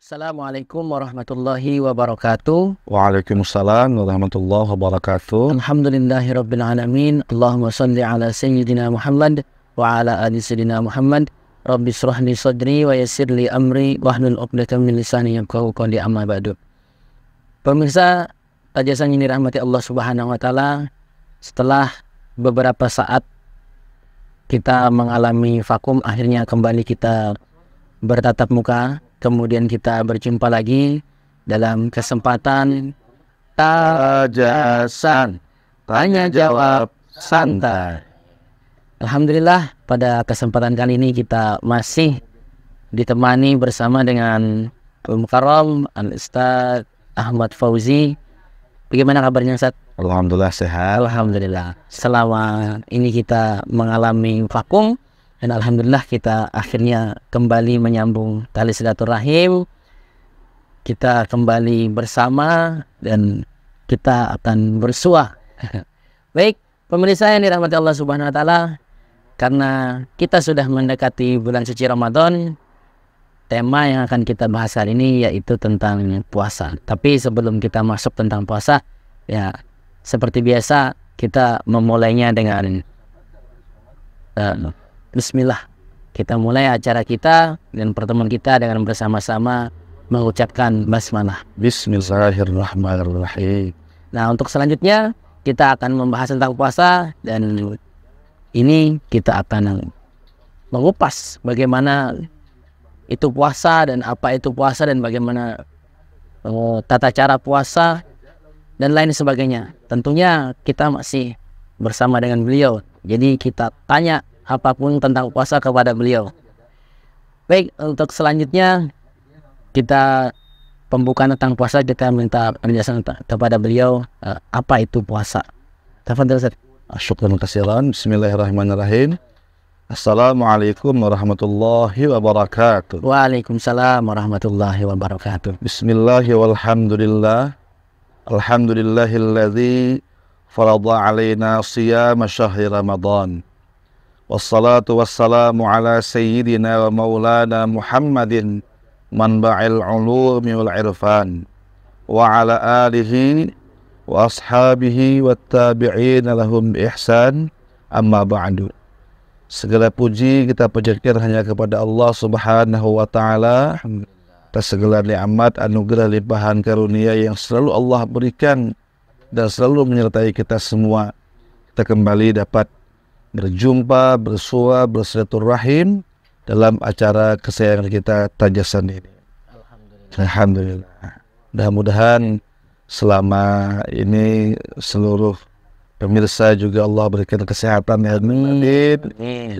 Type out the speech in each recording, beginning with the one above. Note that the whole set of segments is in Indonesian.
Assalamualaikum warahmatullahi wabarakatuh. Waalaikumsalam warahmatullahi wabarakatuh. Alhamdulillahirabbil alamin. Allahumma shalli ala sayyidina Muhammad wa ala ali sayyidina Muhammad. Rabbi shrah li sadri wa yassir li amri wahlul 'uqdatam min lisani yafqahu qawli, amma ba'du. Pemirsa Tajasan yang dirahmati Allah Subhanahu wa taala, setelah beberapa saat kita mengalami vakum, akhirnya kembali kita bertatap muka. Kemudian kita berjumpa lagi dalam kesempatan Tajasan Tanya Jawab Santai. Alhamdulillah, pada kesempatan kali ini kita masih ditemani bersama dengan Al-Mukarram Al-Ustaz Ahmad Fauzi. Bagaimana kabarnya, Ustaz? Alhamdulillah sehat. Alhamdulillah. Selama ini kita mengalami vakum, dan alhamdulillah kita akhirnya kembali menyambung tali silaturahim. Kita kembali bersama dan kita akan bersuah. Baik, pemirsa yang dirahmati Allah Subhanahu wa taala, karena kita sudah mendekati bulan suci Ramadan, tema yang akan kita bahas hari ini yaitu tentang puasa. Tapi sebelum kita masuk tentang puasa, ya seperti biasa kita memulainya dengan Bismillah. Kita mulai acara kita dan pertemuan kita dengan bersama-sama mengucapkan basmalah. Bismillahirrahmanirrahim. Nah, untuk selanjutnya kita akan membahas tentang puasa, dan ini kita akan mengupas bagaimana itu puasa dan apa itu puasa dan bagaimana tata cara puasa dan lain sebagainya. Tentunya kita masih bersama dengan beliau. Jadi kita tanya apapun tentang puasa kepada beliau. Baik, untuk selanjutnya kita pembukaan tentang puasa, kita minta penjelasan kepada beliau apa itu puasa. Tafadhal, Ustaz. Syukran katsiran. Bismillahirrahmanirrahim. Assalamualaikum warahmatullahi wabarakatuh. Waalaikumsalam warahmatullahi wabarakatuh. Bismillahi walhamdulillah. Alhamdulillahilladzi farada alaina siyama syahri Ramadan. Wassalatu wassalamu ala sayyidina wa maulana Muhammadin manba'il ulumi wal irfan wa ala alihi wa ashabihi wa tabi'in lahum bi ihsan, amma ba'du. Segala puji kita panjatkan hanya kepada Allah Subhanahu wa taala atas segala nikmat, anugerah, limpahan karunia yang selalu Allah berikan dan selalu menyertai kita semua. Kita kembali dapat berjumpa, bersua, bersilaturahim dalam acara kesayangan kita Tajasan ini. Alhamdulillah. Mudah-mudahan selama ini seluruh pemirsa juga Allah berikan kesehatan yang batin,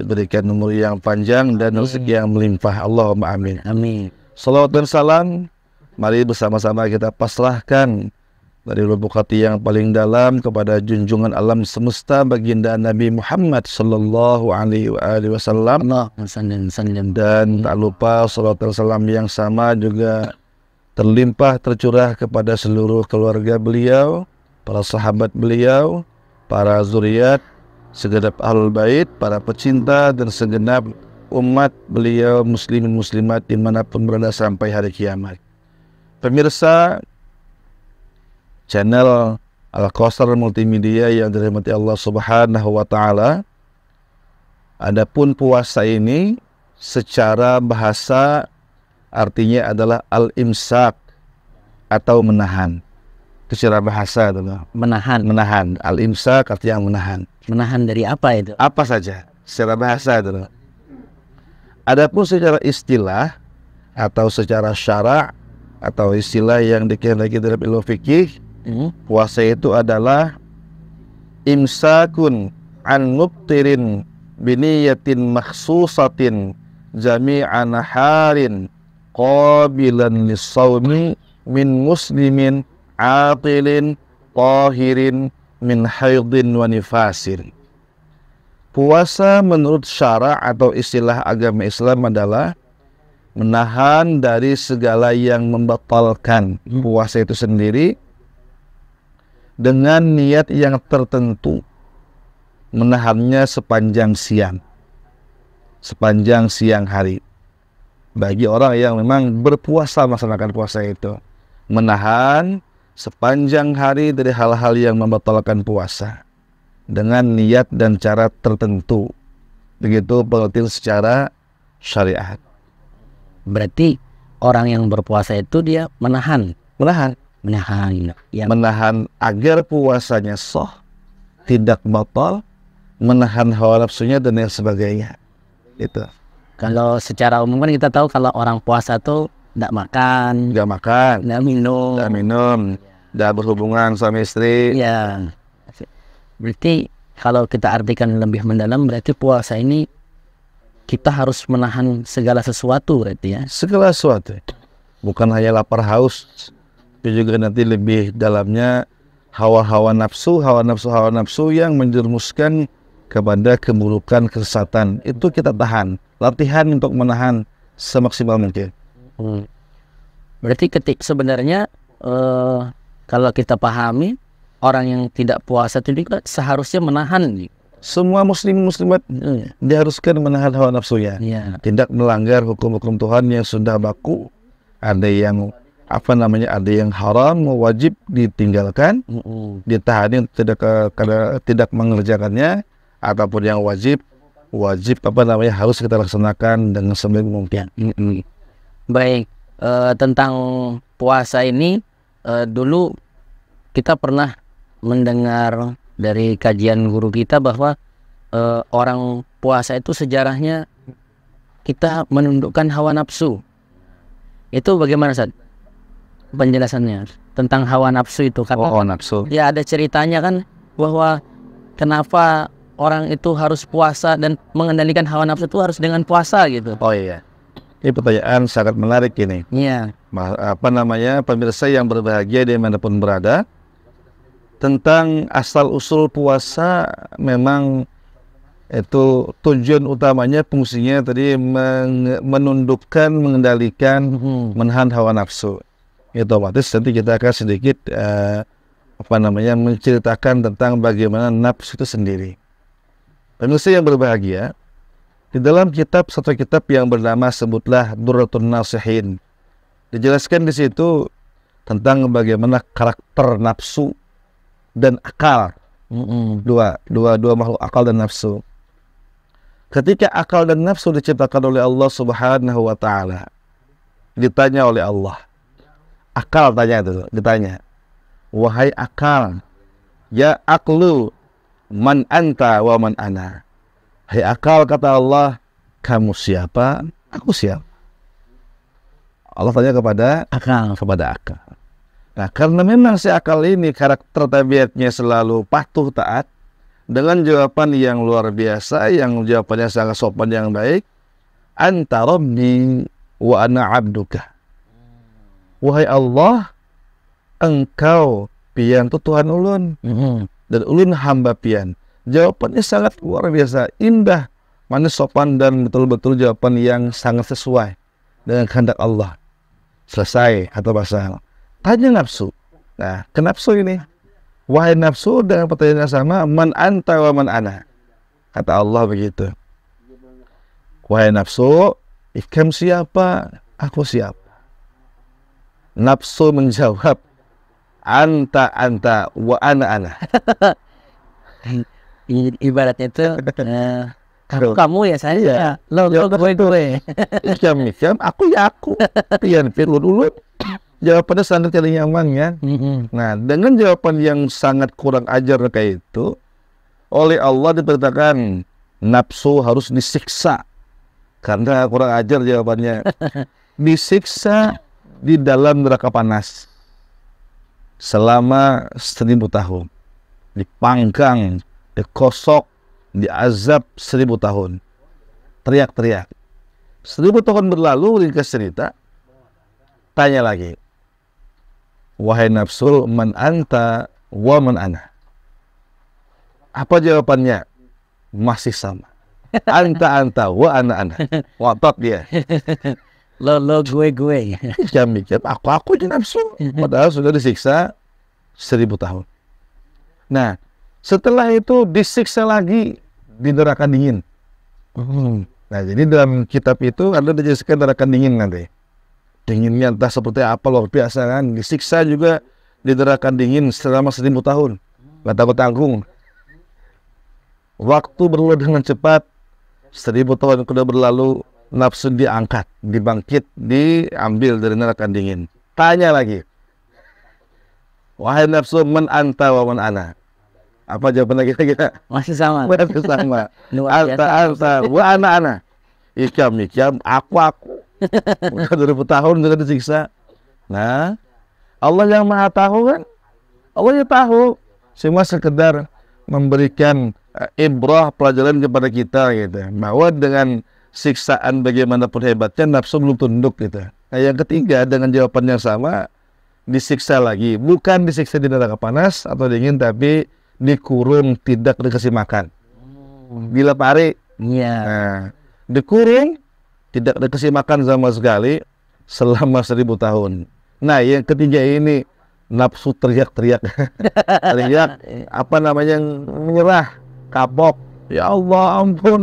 berikan umur yang panjang dan rezeki yang melimpah. Allahumma amin. Amin. Salawat dan salam, mari bersama-sama kita pasrahkan dari lubuk hati yang paling dalam kepada junjungan alam semesta baginda Nabi Muhammad sallallahu alaihi wasallam. Dan tak lupa salawat dan salam yang sama juga terlimpah tercurah kepada seluruh keluarga beliau, para sahabat beliau, para zuriat, segenap ahlul bait, para pecinta dan segenap umat beliau muslimin muslimat dimanapun berada sampai hari kiamat. Pemirsa channel Al-Kausar Multimedia yang dirahmati Allah Subhanahu wa taala, adapun puasa ini secara bahasa artinya adalah al-imsak atau menahan. Itu secara bahasa adalah menahan. Al-imsak artinya menahan. Menahan dari apa itu? Apa saja secara bahasa adalah. Adapun secara istilah atau secara syara' atau istilah yang dikehendaki dalam ilmu fikih, puasa itu adalah imsakun an mubtirin biniyatin makhsusatin jami'a naharin qabilan lis-sawmi min muslimin aqilin tahirin min haidin wa nifasin. Puasa menurut syara' atau istilah agama Islam adalah menahan dari segala yang membatalkan puasa itu sendiri dengan niat yang tertentu, menahannya sepanjang siang hari. bagi orang yang memang berpuasa melaksanakan puasa itu. Menahan sepanjang hari dari hal-hal yang membatalkan puasa dengan niat dan cara tertentu. Begitu pengertian secara syariat. Berarti orang yang berpuasa itu dia menahan ya. Menahan agar puasanya sah, tidak batal, menahan hawa nafsunya dan yang sebagainya. Itu. Kalau secara umum kan kita tahu kalau orang puasa tuh tidak makan, Nggak makan, tidak minum, nggak berhubungan suami istri. ya. Berarti kalau kita artikan lebih mendalam, berarti puasa ini kita harus menahan segala sesuatu berarti ya. Segala sesuatu. Bukan hanya lapar haus, tapi juga nanti lebih dalamnya hawa nafsu yang menjerumuskan kepada keburukan, kesesatan. Itu kita tahan. Latihan untuk menahan semaksimal mungkin. Berarti sebenarnya kalau kita pahami, orang yang tidak puasa itu juga seharusnya menahan. Semua muslimat diharuskan menahan hawa nafsunya. Ya. Tidak melanggar hukum-hukum Tuhan yang sudah baku. Ada yang ada yang haram, wajib ditinggalkan, ditahani tidak mengerjakannya, ataupun yang wajib harus kita laksanakan dengan sebaik mungkin. Baik, tentang puasa ini dulu kita pernah mendengar dari kajian guru kita bahwa orang puasa itu sejarahnya kita menundukkan hawa nafsu. Itu bagaimana, Ustaz? Penjelasannya tentang hawa nafsu itu, karena hawa nafsu. Ya ada ceritanya kan bahwa kenapa orang itu harus puasa dan mengendalikan hawa nafsu itu harus dengan puasa gitu. Oh iya. Ini pertanyaan sangat menarik ini. Iya. Pemirsa yang berbahagia dimanapun berada, tentang asal usul puasa, memang itu tujuan utamanya, fungsinya tadi menundukkan, mengendalikan, menahan hawa nafsu. Itu otomatis nanti kita akan sedikit menceritakan tentang bagaimana nafsu itu sendiri. Pemirsa yang berbahagia, di dalam satu kitab yang bernama sebutlah Durratun Nasihin, dijelaskan di situ tentang bagaimana karakter nafsu dan akal. Dua makhluk, akal dan nafsu. Ketika akal dan nafsu diciptakan oleh Allah Subhanahu wa Ta'ala, ditanya oleh Allah, akal ditanya, wahai akal, ya aklu, man anta wa man ana. Hai akal, kata Allah, kamu siapa? Aku siapa? Allah tanya kepada akal. Nah, karena memang si akal ini karakter tabiatnya selalu patuh taat, dengan jawaban yang luar biasa, yang jawabannya sangat sopan, yang baik, anta rabbi wa ana abduka. Wahai Allah, engkau pian tu Tuhan ulun, dan ulun hamba pian. Jawabannya sangat luar biasa, indah, manis, sopan, dan betul-betul jawaban yang sangat sesuai dengan kehendak Allah. Selesai atau pasal. Tanya nafsu. Nah, ke nafsu ini, wahai nafsu, dengan pertanyaan yang sama, man anta wa man ana. Kata Allah begitu. Wahai nafsu, ikam siapa? Aku siapa? Nafsu menjawab, anta wa ana. Ibaratnya itu kamu ya saya, lo gue. Ikam, aku ya aku. Pian dulu. Jawabannya sangat tidak nyaman ya. Nah, dengan jawaban yang sangat kurang ajar kayak itu, oleh Allah diperintahkan nafsu harus disiksa karena kurang ajar jawabannya. Disiksa di dalam neraka panas selama 1000 tahun, dipanggang, dikosok, diazab 1000 tahun, teriak-teriak. 1000 tahun berlalu, ringkas cerita, tanya lagi, wahai nafsu, man anta wa man ana. Apa jawabannya? Masih sama. Anta wa ana. Watot dia. Lo gue. Mikir aku di nafsu, padahal sudah disiksa 1000 tahun. Nah, setelah itu disiksa lagi di neraka dingin. Nah, jadi dalam kitab itu ada dijelaskan neraka dingin nanti. Dinginnya entah seperti apa, luar biasa kan. Disiksa juga di neraka dingin selama 1000 tahun. Gak tanggung-tanggung. Waktu berlalu dengan cepat. 1000 tahun sudah berlalu, nafsu diangkat, dibangkit, diambil dari neraka dingin. Tanya lagi, wahai nafsu, man anta wa man ana? Apa jawabannya kira-kira? Masih sama. Masih sama. Luar biasa. Wa ana. Ikam, aku. Udah 2000 tahun sudah disiksa. Nah, Allah yang maha tahu kan? Allah yang tahu. Semua sekedar memberikan ibrah, pelajaran kepada kita gitu. Bahwa dengan siksaan bagaimanapun hebatnya, nafsu belum tunduk gitu. Nah, yang ketiga dengan jawaban yang sama, disiksa lagi. Bukan disiksa di neraka panas atau dingin, tapi dikurung, tidak dikasih makan. Bila pari, Iya. nah, dikurung, tidak dikasih makan sama sekali selama 1000 tahun. Nah, yang ketiga ini nafsu teriak-teriak, teriak apa namanya, menyerah, kapok. Ya Allah, ampun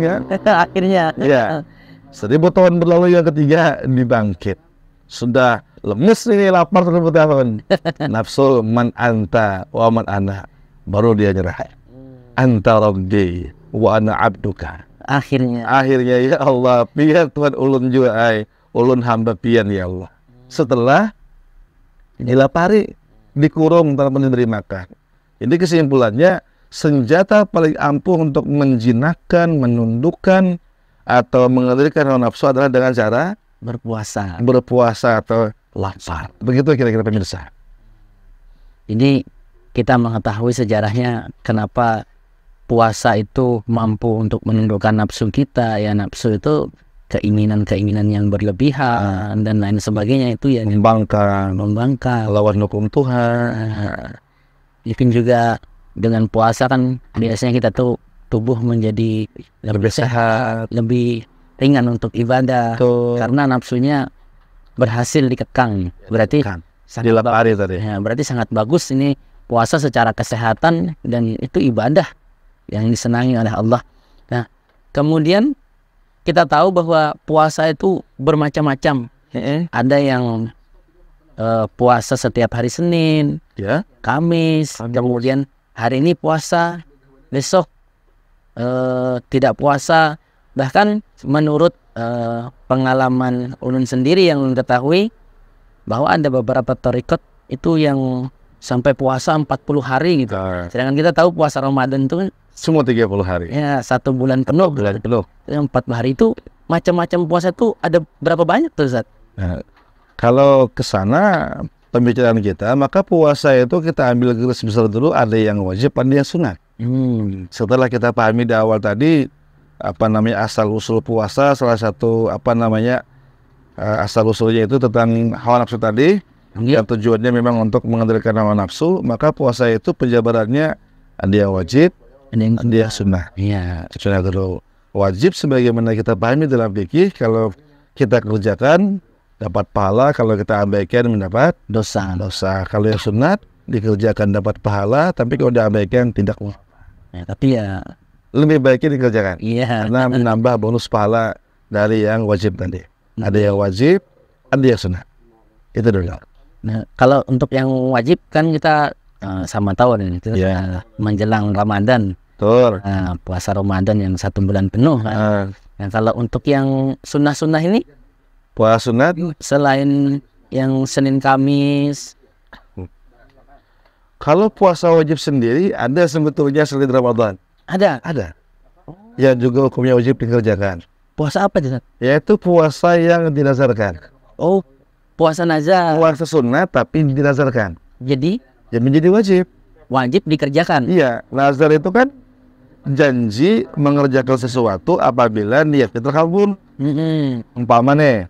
ya. Akhirnya. Ya, 1000 tahun berlalu, yang ketiga dibangkit. Sudah lemes ini, lapar 1000 tahun. Nafsu, man anta wa man ana. Baru dia nyerah. Anta rabbi wa ana abduka. Akhirnya. Ya Allah, pian Tuhan ulun juga ulun hamba pian ya Allah. Setelah dilapari, dikurung tanpa diberi makan. Jadi kesimpulannya, senjata paling ampuh untuk menjinakkan, menundukkan atau mengendalikan hawa nafsu adalah dengan cara berpuasa atau lapar. Begitu kira-kira pemirsa. Ini kita mengetahui sejarahnya kenapa puasa itu mampu untuk menundukkan nafsu kita. Ya, nafsu itu keinginan-keinginan yang berlebihan dan lain sebagainya, itu ya Membangkang, lawan hukum Tuhan. Mungkin juga dengan puasa kan biasanya kita tuh tubuh menjadi lebih sehat, lebih ringan untuk ibadah. Tuh. Karena nafsunya berhasil dikekang. Berarti Dilapari tadi. ya, berarti sangat bagus ini puasa secara kesehatan, dan itu ibadah yang disenangi oleh Allah. Nah, kemudian kita tahu bahwa puasa itu bermacam-macam. Ada yang puasa setiap hari Senin, Ya. Kamis, kemudian hari ini puasa, besok tidak puasa. Bahkan menurut pengalaman ulun sendiri yang ulun ketahui, bahwa ada beberapa thariqat itu yang sampai puasa 40 hari gitu. Sedangkan kita tahu puasa Ramadan itu kan Semua 30 hari. ya 1 bulan penuh. Yang 40 hari itu macam-macam puasa tuh ada berapa banyak tuh, Ustaz? Nah, kalau ke sana pembicaraan kita, maka puasa itu kita ambil garis besar dulu, ada yang wajib, ada yang sunat. Setelah kita pahami di awal tadi apa namanya asal usul puasa, salah satu apa namanya asal usulnya itu tentang hawa nafsu tadi, yang tujuannya memang untuk mengendalikan hawa nafsu, maka puasa itu penjabarannya ada yang wajib, ada yang sunnah. Iya. Sunnah dulu. Wajib sebagaimana kita pahami dalam fikih, kalau kita kerjakan dapat pahala, kalau kita abaikan mendapat Dosa. Kalau yang sunat dikerjakan dapat pahala, tapi kalau diabaikan tidak. Ya, tapi ya Lebih baiknya dikerjakan. iya. Karena menambah bonus pahala dari yang wajib tadi. Ada yang wajib, ada yang sunat. Itu dulu. Nah, kalau untuk yang wajib kan kita sama tahu nih, itu menjelang Ramadan. Betul. Puasa Ramadan yang 1 bulan penuh kan. Nah, kalau untuk yang sunnah-sunnah ini, puasa sunat selain yang Senin Kamis, kalau puasa wajib sendiri ada sebetulnya selain Ramadan. ada. Yang juga hukumnya wajib dikerjakan. Puasa apa, Ustaz? Yaitu puasa yang dinazarkan. Oh, puasa nazar. Puasa sunat tapi dinazarkan. Jadi Yang menjadi wajib. wajib dikerjakan. Iya, nazar itu kan janji mengerjakan sesuatu apabila niatnya terkabul. Umpama nih,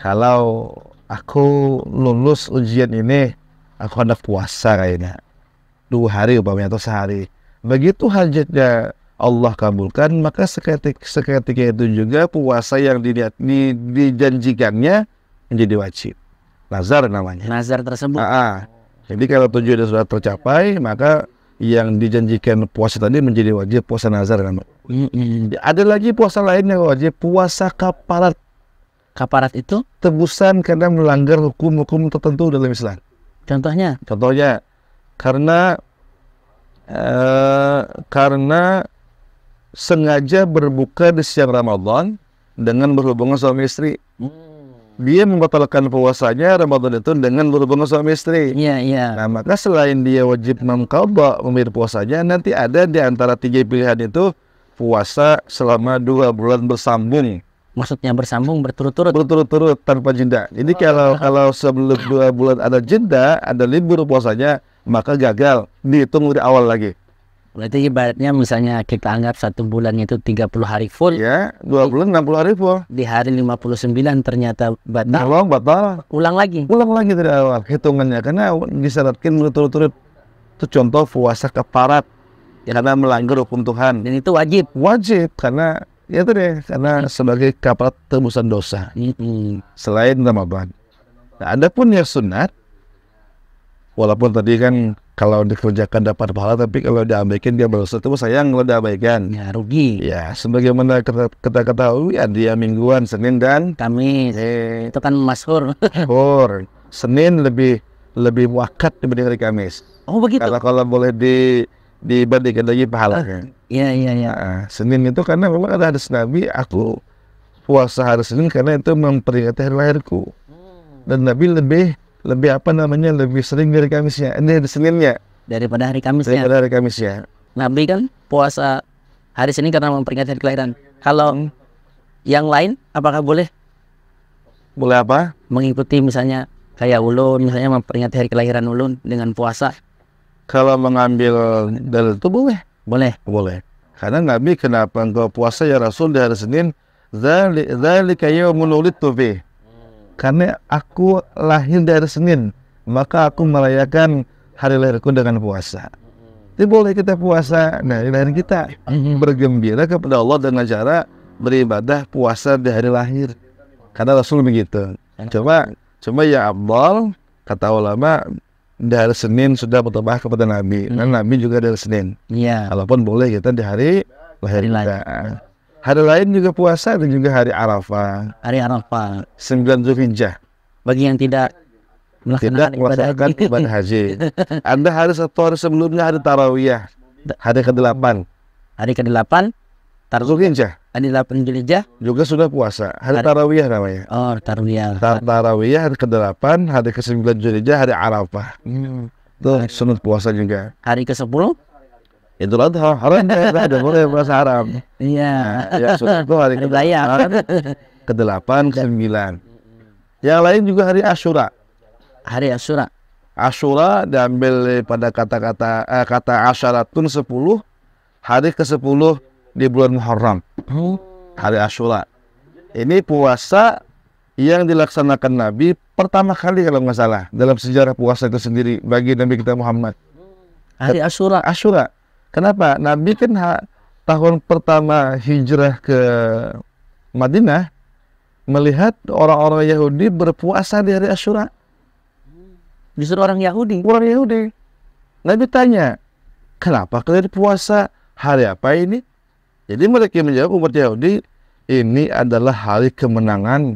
kalau aku lulus ujian ini, aku hendak puasa kayaknya 2 hari umpamanya atau sehari. Begitu hajatnya Allah kabulkan, maka seketika itu juga puasa yang dijanjikannya menjadi wajib. Nazar namanya. Nazar tersebut. Jadi kalau tujuannya sudah tercapai, maka yang dijanjikan puasa tadi menjadi wajib, puasa nazar namanya. Ada lagi puasa lain yang wajib, puasa kafarat. Kafarat itu Tebusan karena melanggar hukum-hukum tertentu dalam Islam. contohnya? Contohnya, karena sengaja berbuka di siang Ramadan dengan berhubungan suami istri. Dia membatalkan puasanya Ramadan itu dengan berhubungan suami istri. Iya, iya. Nah, maka selain dia wajib mengqadha membayar puasanya, nanti ada di antara 3 pilihan itu puasa selama 2 bulan bersambung. Maksudnya bersambung berturut-turut. Berturut-turut tanpa jeda. Jadi kalau sebelum 2 bulan ada jeda, ada libur puasanya, maka gagal. Dihitung dari awal lagi. Berarti ibaratnya misalnya kita anggap 1 bulannya itu 30 hari full. Ya, 2 bulan 60 hari full. Di hari 59 ternyata batal. Batal. Ulang lagi. Ulang lagi dari awal hitungannya, karena disyaratkan berturut-turut. Itu contoh puasa kafarat karena melanggar hukum Tuhan. Dan itu wajib. Wajib karena ya itu deh, karena sebagai kafarat tebusan dosa selain Ramadan. Nah, ada pun yang sunat, walaupun tadi kan kalau dikerjakan dapat pahala, tapi kalau diabaikan dia berdosa. Itu sayang kalau diabaikan. Ya, rugi. Ya, sebagaimana kita ketahui ada yang mingguan, Senin dan Kamis. Itu kan masyhur. Senin lebih muakkad dibanding hari Kamis. Oh, begitu. Kalau boleh dibandingkan lagi pahalanya. Iya, iya, iya. Nah, Senin itu karena memang ada hadis Nabi, aku puasa hari Senin karena itu memperingati hari lahirku. Dan Nabi lebih apa namanya, lebih sering dari Kamisnya. Ini hari Seninnya Daripada hari Kamisnya. daripada hari Kamisnya. Nabi kan puasa hari Senin karena memperingati hari kelahiran. Kalau yang lain apakah boleh Boleh apa? mengikuti misalnya kayak ulun, misalnya memperingati hari kelahiran ulun dengan puasa? Kalau mengambil dalil itu boleh. Boleh. Karena Nabi, kenapa engkau puasa ya Rasul di hari Senin? Dzalika yaumun wulidtu fi. Karena aku lahir dari Senin, maka aku merayakan hari lahirku dengan puasa. Jadi boleh kita puasa, nah hari lahir kita, bergembira kepada Allah dengan cara beribadah puasa di hari lahir. Karena Rasul begitu. Cuma ya afdal, kata ulama, di hari Senin sudah bertambah kepada Nabi. Dan Nabi juga dari Senin. Iya. Walaupun boleh kita di hari lahir kita. Hari lain juga puasa, dan juga hari Arafah. Hari Arafah. 9 Zulhijjah. Bagi yang tidak melaksanakan ibadah haji. Ada hari 1 hari sebelumnya, hari Tarawiyah. Hari ke-8. Hari ke-8 Zulhijjah. Hari 8 Zulhijjah Juga sudah puasa. Hari Tarawiyah namanya. Oh, Tarawiyah. Tarawiyah hari ke-8, hari ke-9 Zulhijjah, hari Arafah. Itu sunat puasa juga. Hari ke-10 Idul Adha, haram ya, ada boleh puasa haram. Iya. Ya, sunat itu hari ke-8, ke-9. Yang lain juga hari Asyura. Hari Asyura. Asyura diambil pada kata asyaratun 10, hari ke-10 di bulan Muharram. Hari Asyura. Ini puasa yang dilaksanakan Nabi pertama kali kalau nggak salah dalam sejarah puasa itu sendiri bagi Nabi kita Muhammad. Hari Asyura. Asyura. Kenapa? Nabi kan tahun pertama hijrah ke Madinah melihat orang-orang Yahudi berpuasa di hari Asyura. Justru orang Yahudi. Nabi tanya, kenapa kalian puasa hari apa ini? Jadi mereka menjawab, umat Yahudi, ini adalah hari kemenangan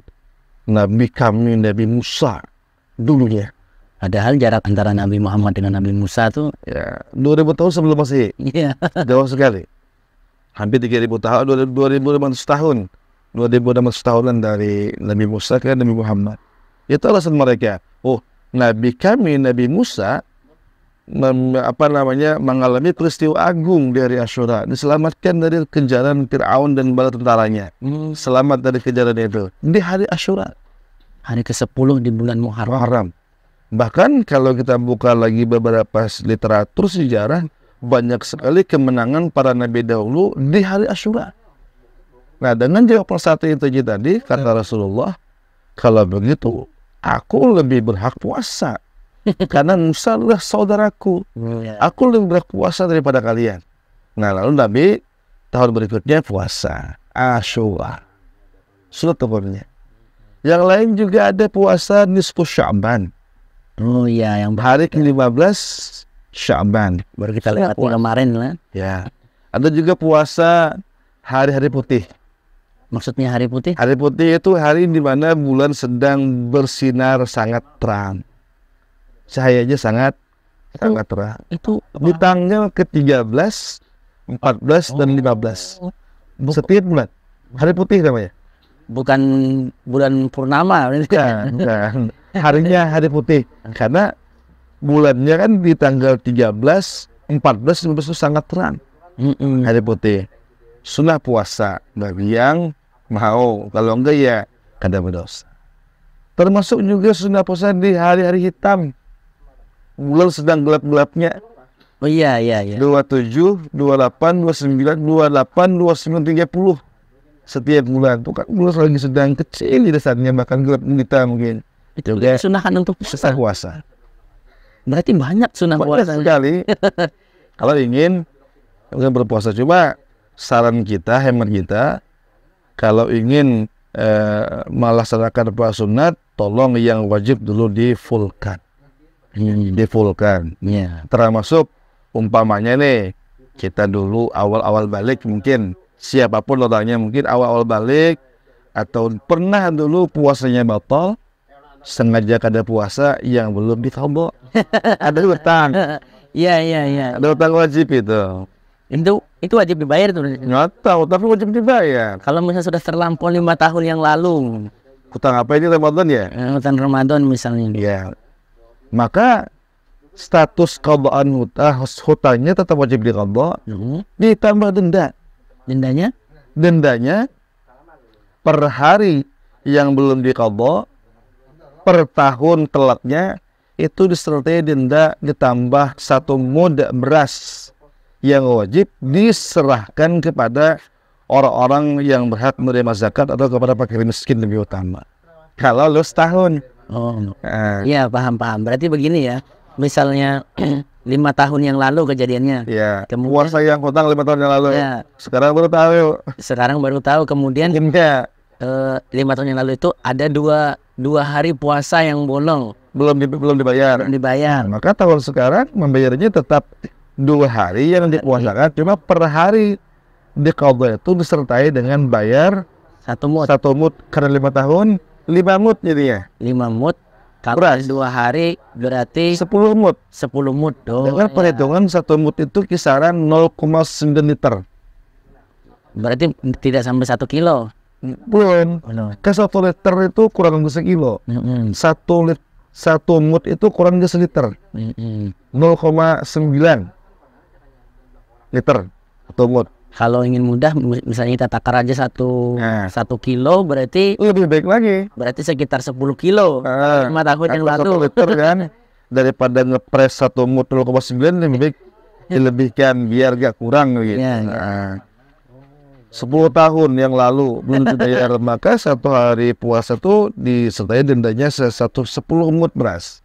Nabi kami, Nabi Musa dulunya. Padahal jarak antara Nabi Muhammad dengan Nabi Musa tuh Ya, 2000 tahun sebelum Masehi. iya. Jauh sekali. Hampir 3000 tahun, 2500 tahun. 2600 tahunan dari Nabi Musa ke Nabi Muhammad. Itu alasan mereka. Oh, Nabi kami, Nabi Musa mengalami peristiwa agung dari Asyura, diselamatkan dari kejaran Fir'aun dan bala tentaranya. Selamat dari kejaran itu di hari Asyura, Hari ke-10 di bulan Muharram. Bahkan kalau kita buka lagi beberapa literatur sejarah, banyak sekali kemenangan para nabi dahulu di hari Asyura. Nah, dengan jawaban satu itu tadi, kata Rasulullah, kalau begitu aku lebih berhak puasa karena Musa adalah saudaraku. Aku lebih berhak puasa daripada kalian. Nah, lalu Nabi tahun berikutnya puasa Asyura. Sudah tepatnya. Yang lain juga ada puasa nisfu Sya'ban. Oh iya, yang Hari ke-15 Sya'ban. baru kita lewati kemarin lah. Ya. Ada juga puasa hari-hari putih. Maksudnya hari putih? Hari putih itu hari di mana bulan sedang bersinar sangat terang. Cahayanya sangat terang. Itu Di tanggal ke-13, 14, dan 15. Setiap bulan. Hari putih namanya. bukan bulan purnama. Bukan. Harinya hari putih. Karena bulannya kan di tanggal 13, 14, 15 itu sangat terang. Hari putih. Sunnah puasa bagi yang mau. Kalau enggak ya kada berdosa. Termasuk juga sunnah puasa di hari-hari hitam. Bulan sedang gelap-gelapnya. Oh iya. 27, 28, 29, 28, 29, 30. Setiap bulan. Itu kan bulan lagi sedang kecil di dasarnya, bahkan gelap gulita mungkin. Itu Juga sunahan untuk sunnah puasa. Berarti banyak sunah Banyak puasa. sekali. Kalau ingin berpuasa, cuma saran kita, hemat kita, kalau ingin melaksanakan puasa sunat, tolong yang wajib dulu di-fullkan. Di-fullkan. Iya. Termasuk umpamanya nih, kita dulu awal-awal balik mungkin, siapapun orangnya mungkin awal-awal balik, atau pernah dulu puasanya batal, sengaja kada puasa yang belum diqadha. Ada hutang. Iya. Ada hutang wajib itu. Itu wajib dibayar tuh. Nggak tahu, tapi wajib dibayar. Kalau misalnya sudah terlampau 5 tahun yang lalu, Hutang apa ini Ramadan ya? hutan Ramadan misalnya. Ya. Maka status qadaan hutangnya tetap wajib diqadha, ditambah denda. Dendanya? Dendanya per hari yang belum diqadha, per tahun telatnya itu disertai denda ditambah 1 mud beras yang wajib diserahkan kepada orang-orang yang berhak menerima zakat atau kepada fakir miskin lebih utama. Kalau lu setahun. Iya, paham. Berarti begini ya. Misalnya 5 tahun yang lalu kejadiannya. Ya. Kemudian Puasa yang hutang 5 tahun yang lalu. Ya. Sekarang baru tahu. Kemudian Ya. 5 tahun yang lalu itu ada dua hari puasa yang bolong, belum dibayar. Maka tahun sekarang membayarnya tetap 2 hari yang dipuasakan, cuma per hari diqadha itu disertai dengan bayar 1 mud. 1 mud karena 5 tahun, 5 mud jadinya. 5 mud. Kalau Beras. 2 hari berarti 10 mud. 10 mud. Dengan perhitungan 1 mud itu kisaran 0,9 liter. Berarti tidak sampai 1 kilo. Belum. Ke 1 liter itu kurang lebih sekilo. 1 mud itu kurang lebih seliter. 0,9 liter 1 mud. Kalau ingin mudah, misalnya kita takar aja 1 kilo, berarti lebih baik lagi. Berarti sekitar 10 kilo. 5 tahun yang lalu. 1 liter kan, daripada ngepres 1 mud 0,9 lebih baik dilebihkan biar gak kurang gitu. 10 tahun yang lalu belum dibayar, maka 1 hari puasa tuh disertai dendanya 10 mud beras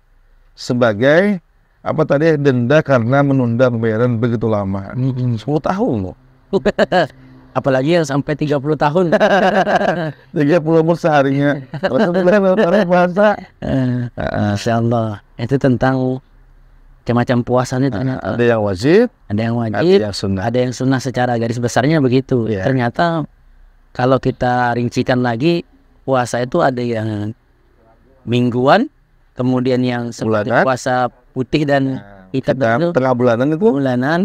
sebagai apa tadi, denda karena menunda pembayaran begitu lama. 10 tahun loh. Apalagi yang sampai 30 tahun. 30 mud seharinya. Kalau puasa. Masya Allah. Itu tentang macam-macam puasanya. Ada yang wajib, ada yang sunnah. Ada yang sunnah secara garis besarnya begitu. Ternyata kalau kita rincikan lagi, puasa itu ada yang mingguan, kemudian yang seperti puasa putih dan hitam itu tengah bulanan itu.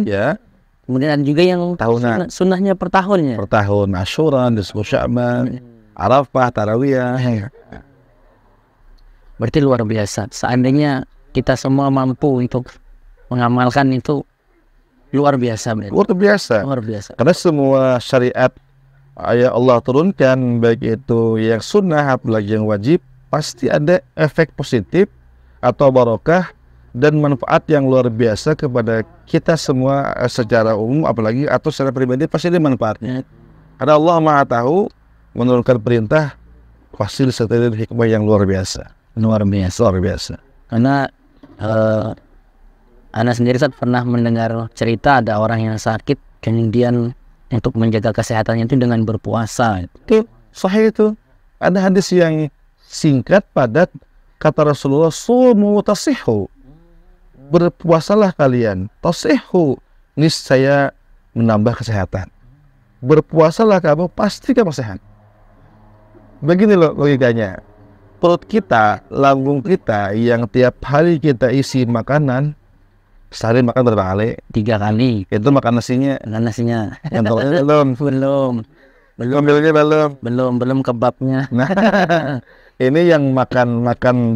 Ya. Kemudian ada juga yang tahunan. Sunnahnya per tahunnya. Per tahun, Asyura, disebut Sya'ban, Arafah, Tarawiyah. Berarti luar biasa. Seandainya kita semua mampu untuk mengamalkan itu, luar biasa. Luar biasa. Karena semua syariat ayat Allah turunkan, baik itu yang sunnah apalagi yang wajib, pasti ada efek positif atau barokah dan manfaat yang luar biasa kepada kita semua secara umum, apalagi atau secara pribadi pasti ada manfaatnya. Karena Allah Maha Tahu, menurunkan perintah pasti disertai dengan hikmah yang luar biasa. Luar biasa. Karena Ana sendiri saat pernah mendengar cerita ada orang yang sakit, kemudian untuk menjaga kesehatannya itu dengan berpuasa. Itu sahih itu. Ada hadis yang singkat padat, kata Rasulullah, sumu tasihhu. Berpuasalah kalian, tasihhu, niscaya menambah kesehatan. berpuasalah kamu, pasti kamu sehat. Begini loh logikanya. Perut kita, lambung kita yang tiap hari kita isi makanan, sehari makan berapa kali? 3 kali. Itu makan nasinya. Makan nasinya. Yang telurnya belum. Ngambilnya belum. Belum kebabnya. Nah, ini yang makan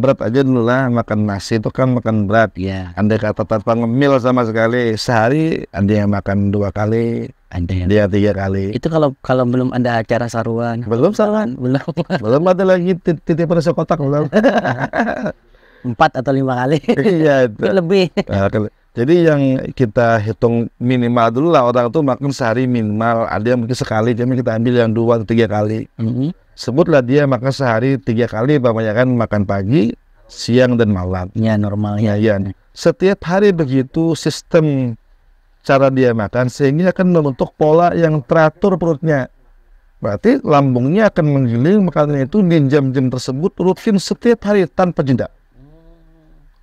berat aja dulu lah. Makan nasi itu kan makan berat. Ya. Andai kata tanpa ngemil sama sekali, sehari ada yang makan 2 kali, Ada yang. dia 3 kali. Itu kalau belum ada acara saruan. Belum saran. Belum ada lagi titipan sekotak belum. 4 atau 5 kali. Iya itu. Lebih. Nah, jadi yang kita hitung minimal dulu lah, orang tuh makan sehari minimal, ada yang mungkin sekali, jadi kita ambil yang 2 atau 3 kali. Sebutlah dia makan sehari 3 kali, kebanyakan makan pagi, siang dan malam. Ya normalnya. Ya. Setiap hari begitu sistem cara dia makan, sehingga akan membentuk pola yang teratur perutnya. Berarti lambungnya akan menggiling makanan itu di jam-jam tersebut rutin setiap hari tanpa jeda.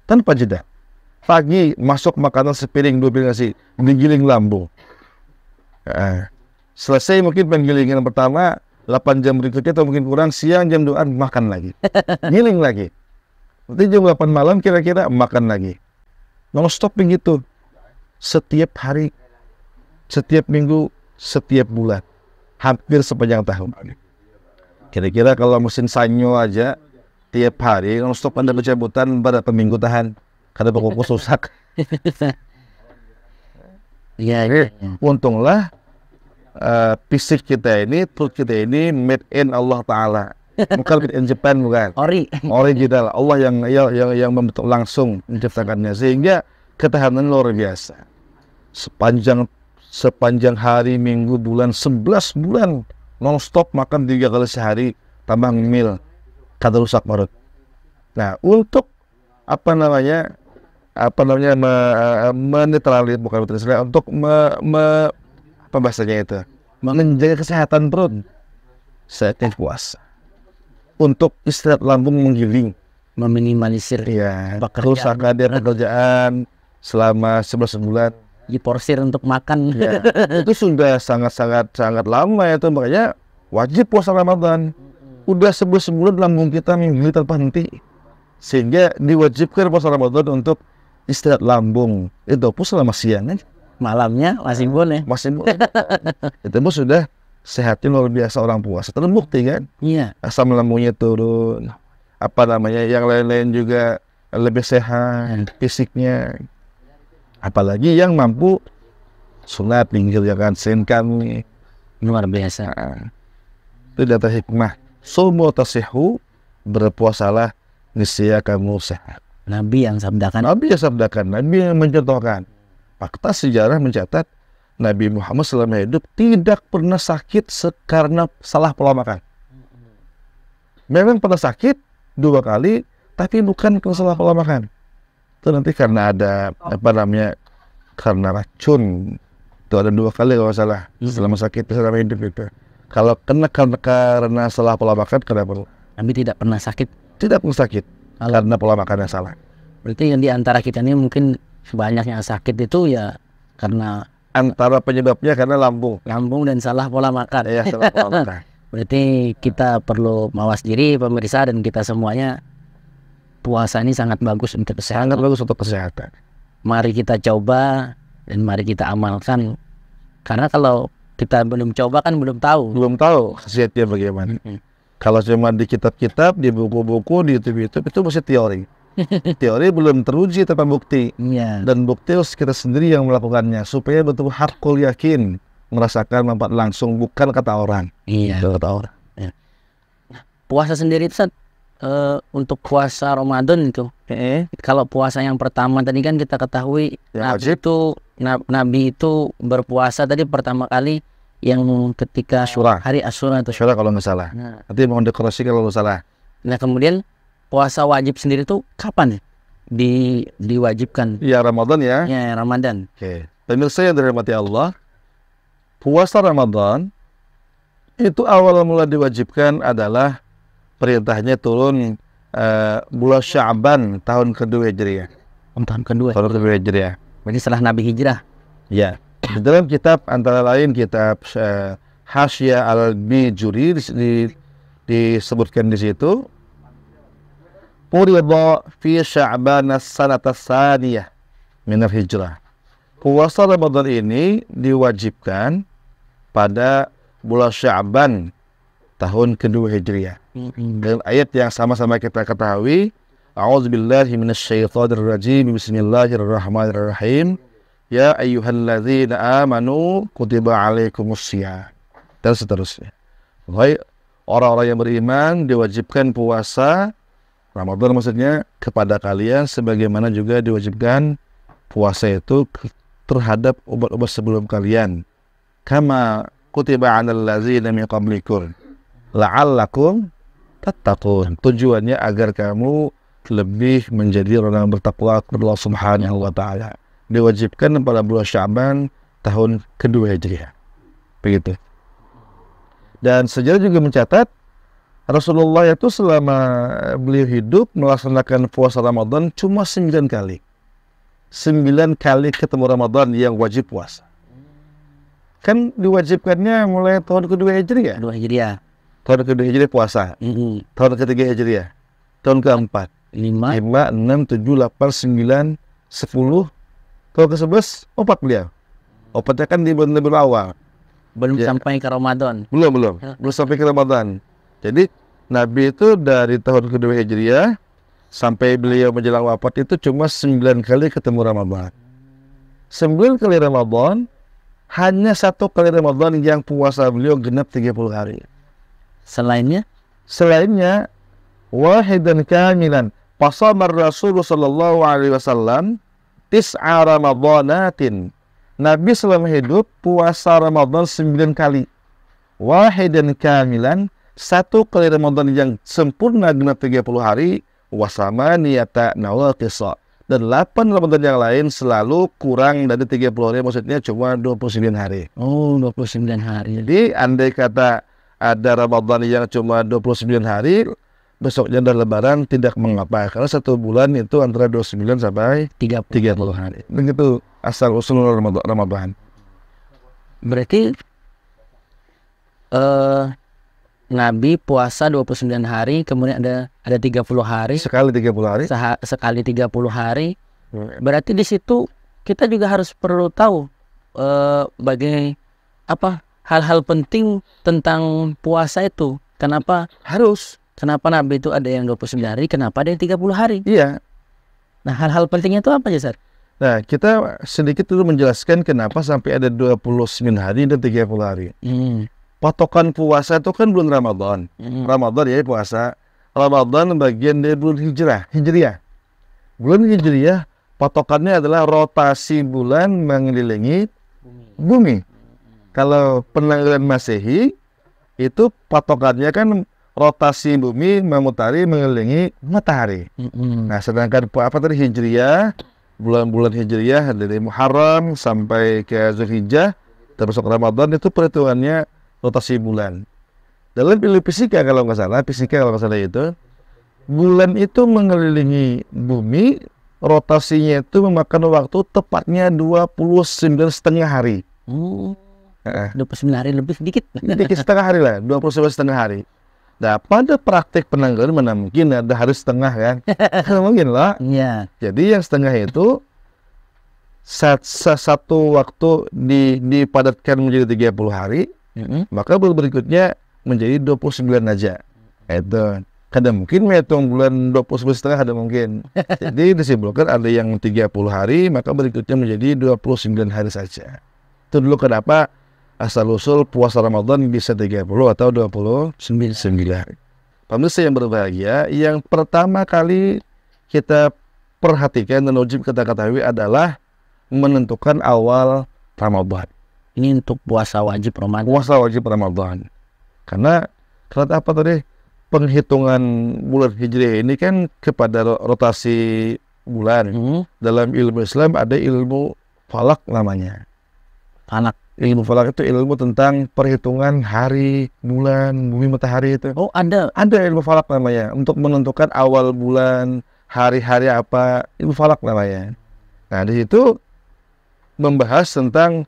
Tanpa jeda. Pagi masuk makanan sepiring 2 piring nasi, digiling lambung. Selesai mungkin penggilingan pertama, 8 jam berikutnya atau mungkin kurang, siang jam 2 makan lagi. Giling lagi. Nanti jam 8 malam kira-kira makan lagi. Non stop begitu. Setiap hari, setiap minggu, setiap bulan. Hampir sepanjang tahun. Kira-kira kalau musim sanyo aja, tiap hari non stop Anda bercabutan berapa minggu tahan. Karena kukus rusak. Ya. Untunglah fisik kita ini, perut kita ini made in Allah Ta'ala. Bukan made in Japan, bukan. Original. Allah yang membentuk langsung menciptakannya. Sehingga ketahanan luar biasa. Sepanjang hari, minggu, bulan, 11 bulan non-stop makan 3 kali sehari, tambah ngemil, kata rusak perut. Nah, untuk menetralisir, bukan menetralisir, untuk apa bahasanya itu, menjaga kesehatan perut, saatnya puasa. Untuk istirahat lambung menggiling, meminimalisir kerusakan dia pekerjaan selama 11 bulan, diporsir untuk makan. Ya, itu sudah sangat lama itu, makanya wajib puasa Ramadan. Udah 11 bulan lambung kita menggiling tanpa henti, sehingga diwajibkan puasa Ramadan untuk istirahat lambung. Itu pun selama siang kan? Malamnya masih boleh. Itu pun sudah sehatnya luar biasa orang puasa. Terbukti kan? Iya. Asam lambungnya turun. Yang lain-lain juga lebih sehat fisiknya. Apalagi yang mampu sunat mengerjakan Senin Kamis. Luar biasa. Itu data hikmah. Sumu tasihu, berpuasalah niscaya kamu sehat. Nabi yang sabdakan. Nabi yang mencontohkan. Fakta sejarah mencatat Nabi Muhammad selama hidup tidak pernah sakit karena salah pola makan. Memang pernah sakit 2 kali, tapi bukan karena salah pola makan. Itu nanti karena ada karena racun. Itu ada 2 kali kalau salah selama sakit selama hidup itu. Kalau karena salah pola makan, kenapa? Nabi tidak pernah sakit. Tidak pernah sakit karena pola makan yang salah. Berarti yang di antara kita ini mungkin banyak yang sakit itu ya karena antara penyebabnya karena lambung dan salah pola makan. Ya, salah pola makan. Berarti kita perlu mawas diri pemirsa, dan kita semuanya, puasa ini sangat bagus untuk kesehatan. Mari kita coba dan mari kita amalkan. Karena kalau kita belum coba kan belum tahu khasiatnya bagaimana. Kalau cuma di kitab-kitab, di buku-buku, di YouTube itu masih teori. Teori belum teruji tanpa bukti. Dan bukti harus kita sendiri yang melakukannya supaya betul hakul yakin merasakan manfaat langsung, bukan kata orang. Kata orang. Puasa sendiri itu untuk puasa Ramadan itu. Kalau puasa yang pertama tadi kan kita ketahui Nabi itu berpuasa tadi pertama kali yang ketika hari Asyura itu. Asyura kalau nggak salah. Nanti mohon dekorasi kalau nggak salah. Nah kemudian puasa wajib sendiri itu kapan diwajibkan? Ya Ramadan ya. Ya Ramadan. Oke. Pemirsa yang dirahmati Allah, puasa Ramadan itu awal mula diwajibkan adalah perintahnya turun bulan Sya'ban tahun kedua Hijriah. Tahun kedua Hijriah. Berarti setelah Nabi hijrah. Ya. Di dalam kitab antara lain kitab Hasyiah al-Bijuri disebutkan di situ, Furidha fi Sya'ban as-sanata tsaniyah min al-hijrah. Puasa Ramadan ini diwajibkan pada bulan Sya'ban tahun kedua Hijriah. Dengan ayat yang sama-sama kita ketahui, A'udzubillahi minasyaitonirrajim. Bismillahirrahmanirrahim. Ya ayyuhalladzina amanu kutiba alaikumussyiyam. Dan seterusnya. Wahai orang-orang yang beriman, diwajibkan puasa Ramadan maksudnya kepada kalian sebagaimana juga diwajibkan puasa itu terhadap umat-umat sebelum kalian. Kama kutiba 'alal ladzina min qablikum la'allakum tattaqun. Tujuannya agar kamu lebih menjadi orang yang bertakwa kepada Allah Subhanahu wa taala. Diwajibkan pada bulan Sya'ban tahun kedua Hijriah. Begitu. Dan sejarah juga mencatat Rasulullah itu selama beliau hidup melaksanakan puasa Ramadan cuma 9 kali. 9 kali ketemu Ramadan yang wajib puasa. Kan diwajibkannya mulai tahun kedua Hijriah. Kedua Hijriah. Tahun kedua Hijriah puasa. Tahun ketiga Hijriah. Tahun keempat. 5, 6, 7, 8, 9, 10. Tahun ke-11 opat beliau. Opatnya kan di bulan awal. Belum sampai ke Ramadan. Belum sampai ke Ramadan. Jadi Nabi itu dari tahun kedua Hijriah sampai beliau menjelang wafat itu cuma 9 kali ketemu Ramadan. 9 kali Ramadan, hanya 1 kali Ramadan yang puasa beliau genap 30 hari. Selainnya wahidan kamilan. Pasamar Rasulullah sallallahu alaihi wasallam tis'a ramadhanatin. Nabi selama hidup puasa Ramadan 9 kali. Wahidan kamilan, 1 kali Ramadan yang sempurna genap 30 hari. Wasamaniyata nawaqisa. Dan 8 Ramadan yang lain selalu kurang dari 30 hari, maksudnya cuma 29 hari. Oh, 29 hari. Jadi andai kata ada Ramadan yang cuma 29 hari, besoknya ada Lebaran tidak mengapa. Karena 1 bulan itu antara 29 sampai 30 hari. Begitu asal usul Ramadan. Berarti Nabi puasa 29 hari, kemudian ada 30 hari. Sekali 30 hari. Sekali 30 hari. Berarti di situ kita juga harus perlu tahu hal-hal penting tentang puasa itu. Kenapa Nabi itu ada yang 29 hari, kenapa ada yang 30 hari? Iya. Nah, hal-hal pentingnya itu apa aja, Ustaz? Nah, kita sedikit dulu menjelaskan kenapa sampai ada 29 hari dan 30 hari. Patokan puasa itu kan bulan Ramadan. Ramadan ya puasa. Ramadan bagian dari bulan Hijriah. Bulan Hijriah patokannya adalah rotasi bulan mengelilingi bumi. Kalau penanggalan Masehi itu patokannya kan rotasi bumi mengelilingi matahari. Nah, sedangkan Hijriah, bulan-bulan Hijriah dari Muharram sampai ke Zulhijjah termasuk Ramadan itu perhitungannya rotasi bulan. Dalam ilmu fisika kalau nggak salah itu bulan itu mengelilingi bumi, rotasinya itu memakan waktu tepatnya 29,5 hari. 29 hari lebih sedikit. Sedikit setengah hari lah, 29,5 hari. Nah, pada praktik penanggalan mana mungkin ada hari setengah kan? Mungkin lah. Iya. Jadi yang setengah itu satu waktu dipadatkan menjadi 30 hari. Maka bulan berikutnya menjadi 29 aja. Itu kada mungkin menghitung bulan 29,5 ada mungkin. Jadi disimpulkan ada yang 30 hari, maka berikutnya menjadi 29 hari saja. Itu dulu kenapa asal usul puasa Ramadan bisa 30 atau 29 hari. Pemirsa yang berbahagia, yang pertama kali kita perhatikan dan wajib kita ketahui adalah menentukan awal Ramadan. Ini untuk puasa wajib Ramadan. Puasa wajib Ramadan. Karena apa tadi? Penghitungan bulan Hijriah ini kan kepada rotasi bulan. Dalam ilmu Islam ada ilmu falak namanya. Ilmu falak itu ilmu tentang perhitungan hari, bulan, bumi, matahari itu. Oh, ada ilmu falak namanya untuk menentukan awal bulan, hari-hari apa, ilmu falak namanya. Nah, di situ membahas tentang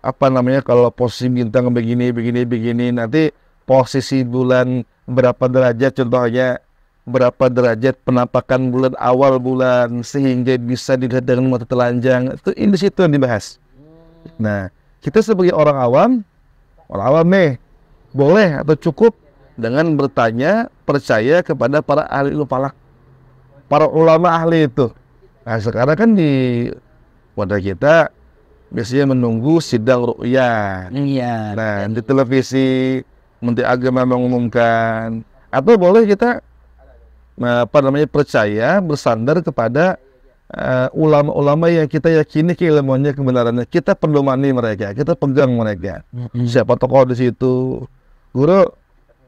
apa namanya, kalau posisi bintang begini, nanti posisi bulan berapa derajat, contohnya berapa derajat penampakan bulan awal bulan sehingga bisa dilihat dengan mata telanjang, itu di situ yang dibahas. Nah, kita sebagai orang awam nih, boleh atau cukup dengan bertanya, percaya kepada para ahli ilmu falak, para ulama ahli itu. Nah, sekarang kan di wadah kita biasanya menunggu sidang ru'yah. Iya. Nah, di televisi Menteri Agama mengumumkan, atau boleh kita percaya, bersandar kepada ulama-ulama yang kita yakini keilmuannya, kebenarannya. Kita pedomani mereka, kita pegang mereka. Siapa tokoh di situ? Guru,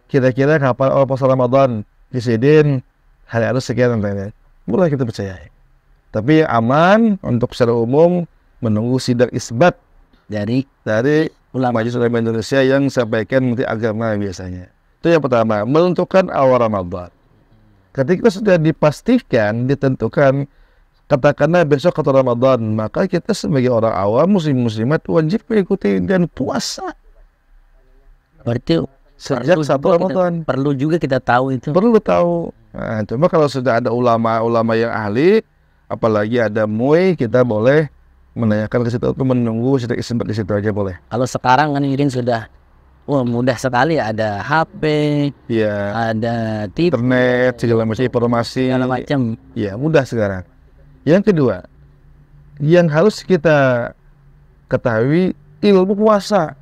kira-kira kapan puasa Ramadan? Disidin hari harus sekian nanti. Boleh kita percaya. Tapi yang aman untuk secara umum menunggu sidang isbat Dari Majelis Ulama Indonesia yang sampaikan Menteri Agama biasanya. Itu yang pertama, menentukan awal Ramadan. Ketika sudah dipastikan, ditentukan, katakanlah besok atau Ramadan, maka kita sebagai orang awam, muslimat wajib mengikuti dan puasa. Berarti sejak satu Ramadan. Perlu juga kita tahu itu. Perlu tahu. Nah, cuma kalau sudah ada ulama-ulama yang ahli, apalagi ada MUI, kita boleh menanyakan ke situ atau menunggu sidang isbat di situ aja boleh. Kalau sekarang kan Irin sudah mudah sekali, ada HP, ya, ada TV, internet, segala macam informasi, segala macam. Ya, mudah sekarang. Yang kedua, yang harus kita ketahui ilmu puasa.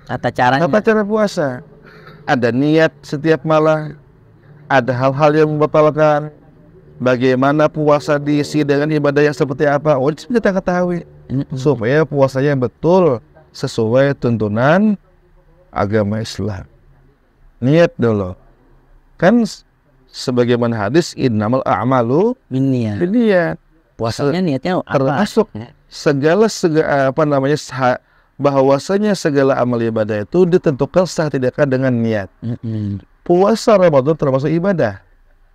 Tata cara puasa. Ada niat setiap malam, ada hal-hal yang membatalkan. Bagaimana puasa diisi dengan ibadah yang seperti apa, wajib kita ketahui supaya puasanya betul sesuai tuntunan agama Islam. Niat dulu. Kan sebagaimana hadis, innamal a'malu binniyat. Puasanya niatnya apa? Termasuk segala bahwasanya segala amal ibadah itu ditentukan sah tidaknya dengan niat. Puasa Ramadan termasuk ibadah.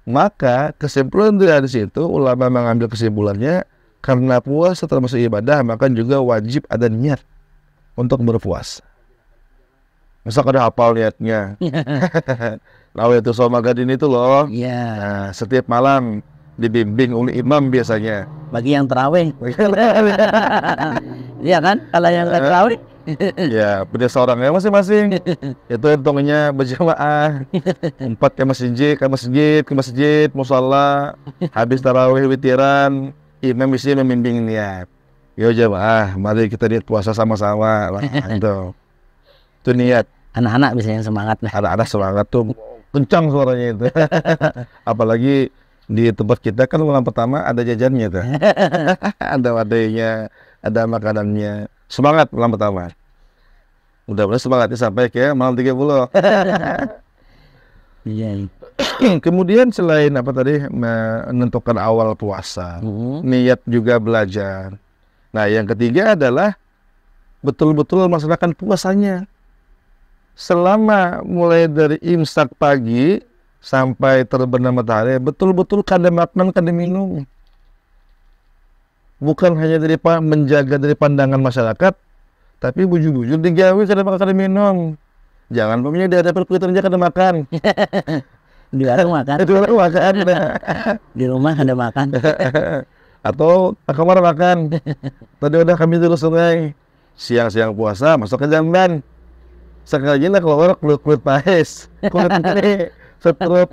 Maka kesimpulan dari situ, ulama mengambil kesimpulannya, karena puasa termasuk ibadah, maka juga wajib ada niat untuk berpuasa. Masa ada hafal niatnya? Nawaitush shauma gadin itu loh. Nah, setiap malam dibimbing oleh imam biasanya. Bagi yang tarawih. Iya kan? Kalau yang nggak tarawih, ya punya seorangnya masing-masing. Itu hitungnya berjamaah. 4 ke masjid, musala, habis tarawih witiran, imam bisa membimbing niat. Yo jamaah, mari kita niat puasa sama-sama. Itu niat. Anak-anak biasanya semangat lah. Anak-anak semangat tuh kencang suaranya itu. Apalagi di tempat kita kan malam pertama ada jajannya tuh. Ada wadainya, ada makanannya. Semangat malam pertama. Mudah-mudahan semangatnya sampai ke malam 30. Iya. Kemudian selain apa tadi, menentukan awal puasa, niat juga belajar. Nah, yang ketiga adalah betul-betul melaksanakan puasanya. Selama mulai dari imsak pagi sampai terbenam matahari, betul-betul kada makan, kada minum. Bukan hanya dari menjaga dari pandangan masyarakat, tapi bujur-bujur digawe kada makan, kada minum. Jangan punya di hadapan kulit aja kada makan. Di warung makan. Di rumah kada makan. Atau ke kamar makan. Tadi udah kami dulu sungai. Siang-siang puasa masuk ke jamban. Sekali lah keluar kulit pahes, kulit ini setrup.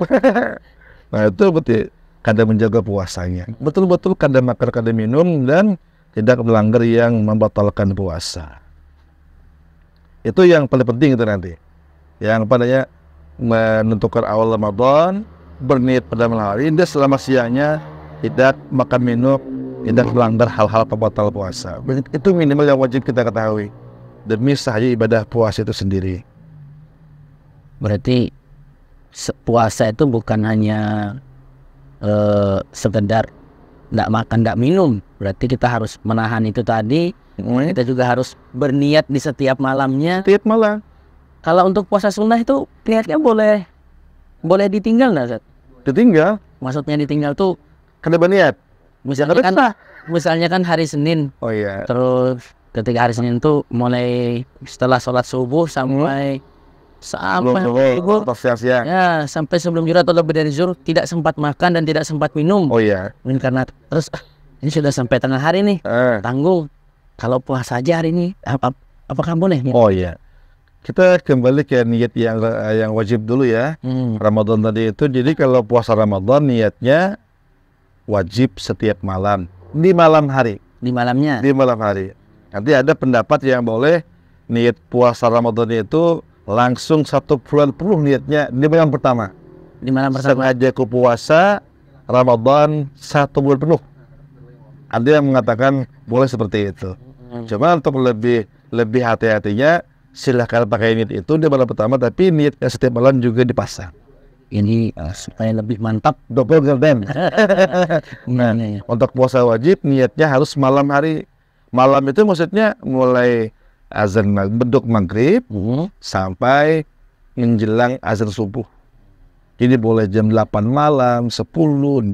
Nah itu betul kada menjaga puasanya. Betul-betul kada makan, kada minum, dan tidak melanggar yang membatalkan puasa. Itu yang paling penting itu nanti. Yang padanya menentukan awal Ramadan, berniat pada malam hari, dan selama siangnya tidak makan minum, tidak melanggar hal-hal pembatal puasa. Itu minimal yang wajib kita ketahui demi sahnya ibadah puasa itu sendiri. Berarti puasa itu bukan hanya sekedar tidak makan, tidak minum. Berarti kita harus menahan itu tadi. Kita juga harus berniat di setiap malamnya. Setiap malam. Kalau untuk puasa sunnah itu niatnya boleh ditinggal nggak, Ustaz? Ditinggal? Maksudnya ditinggal tuh kada berniat. Misalnya kan hari Senin. Oh iya. Terus ketika hari Senin itu mulai setelah sholat subuh sampai Belum siang-siang. ya sampai sebelum zuhur atau lebih dari zuhur tidak sempat makan dan tidak sempat minum. Oh iya. Mungkin karena terus ini sudah sampai tengah hari nih, tanggung. Kalau puasa aja hari ini apakah boleh? Oh iya. Kita kembali ke niat yang wajib dulu ya. Ramadan tadi itu, jadi kalau puasa Ramadan niatnya wajib setiap malam, di malam hari. Di malamnya. Di malam hari. Nanti ada pendapat yang boleh niat puasa Ramadan itu langsung 1 bulan penuh niatnya di malam pertama. Di malam pertama. Sengaja ku puasa Ramadan 1 bulan penuh. Ada yang mengatakan boleh seperti itu. Cuma untuk lebih hati-hatinya, silahkan pakai niat itu di malam pertama, tapi niatnya setiap malam juga dipasang. Ini supaya lebih mantap. Double golden. Nah, untuk puasa wajib niatnya harus malam hari. Malam itu maksudnya mulai azan beduk maghrib sampai menjelang azan subuh. Jadi boleh jam 8 malam, 10, 12,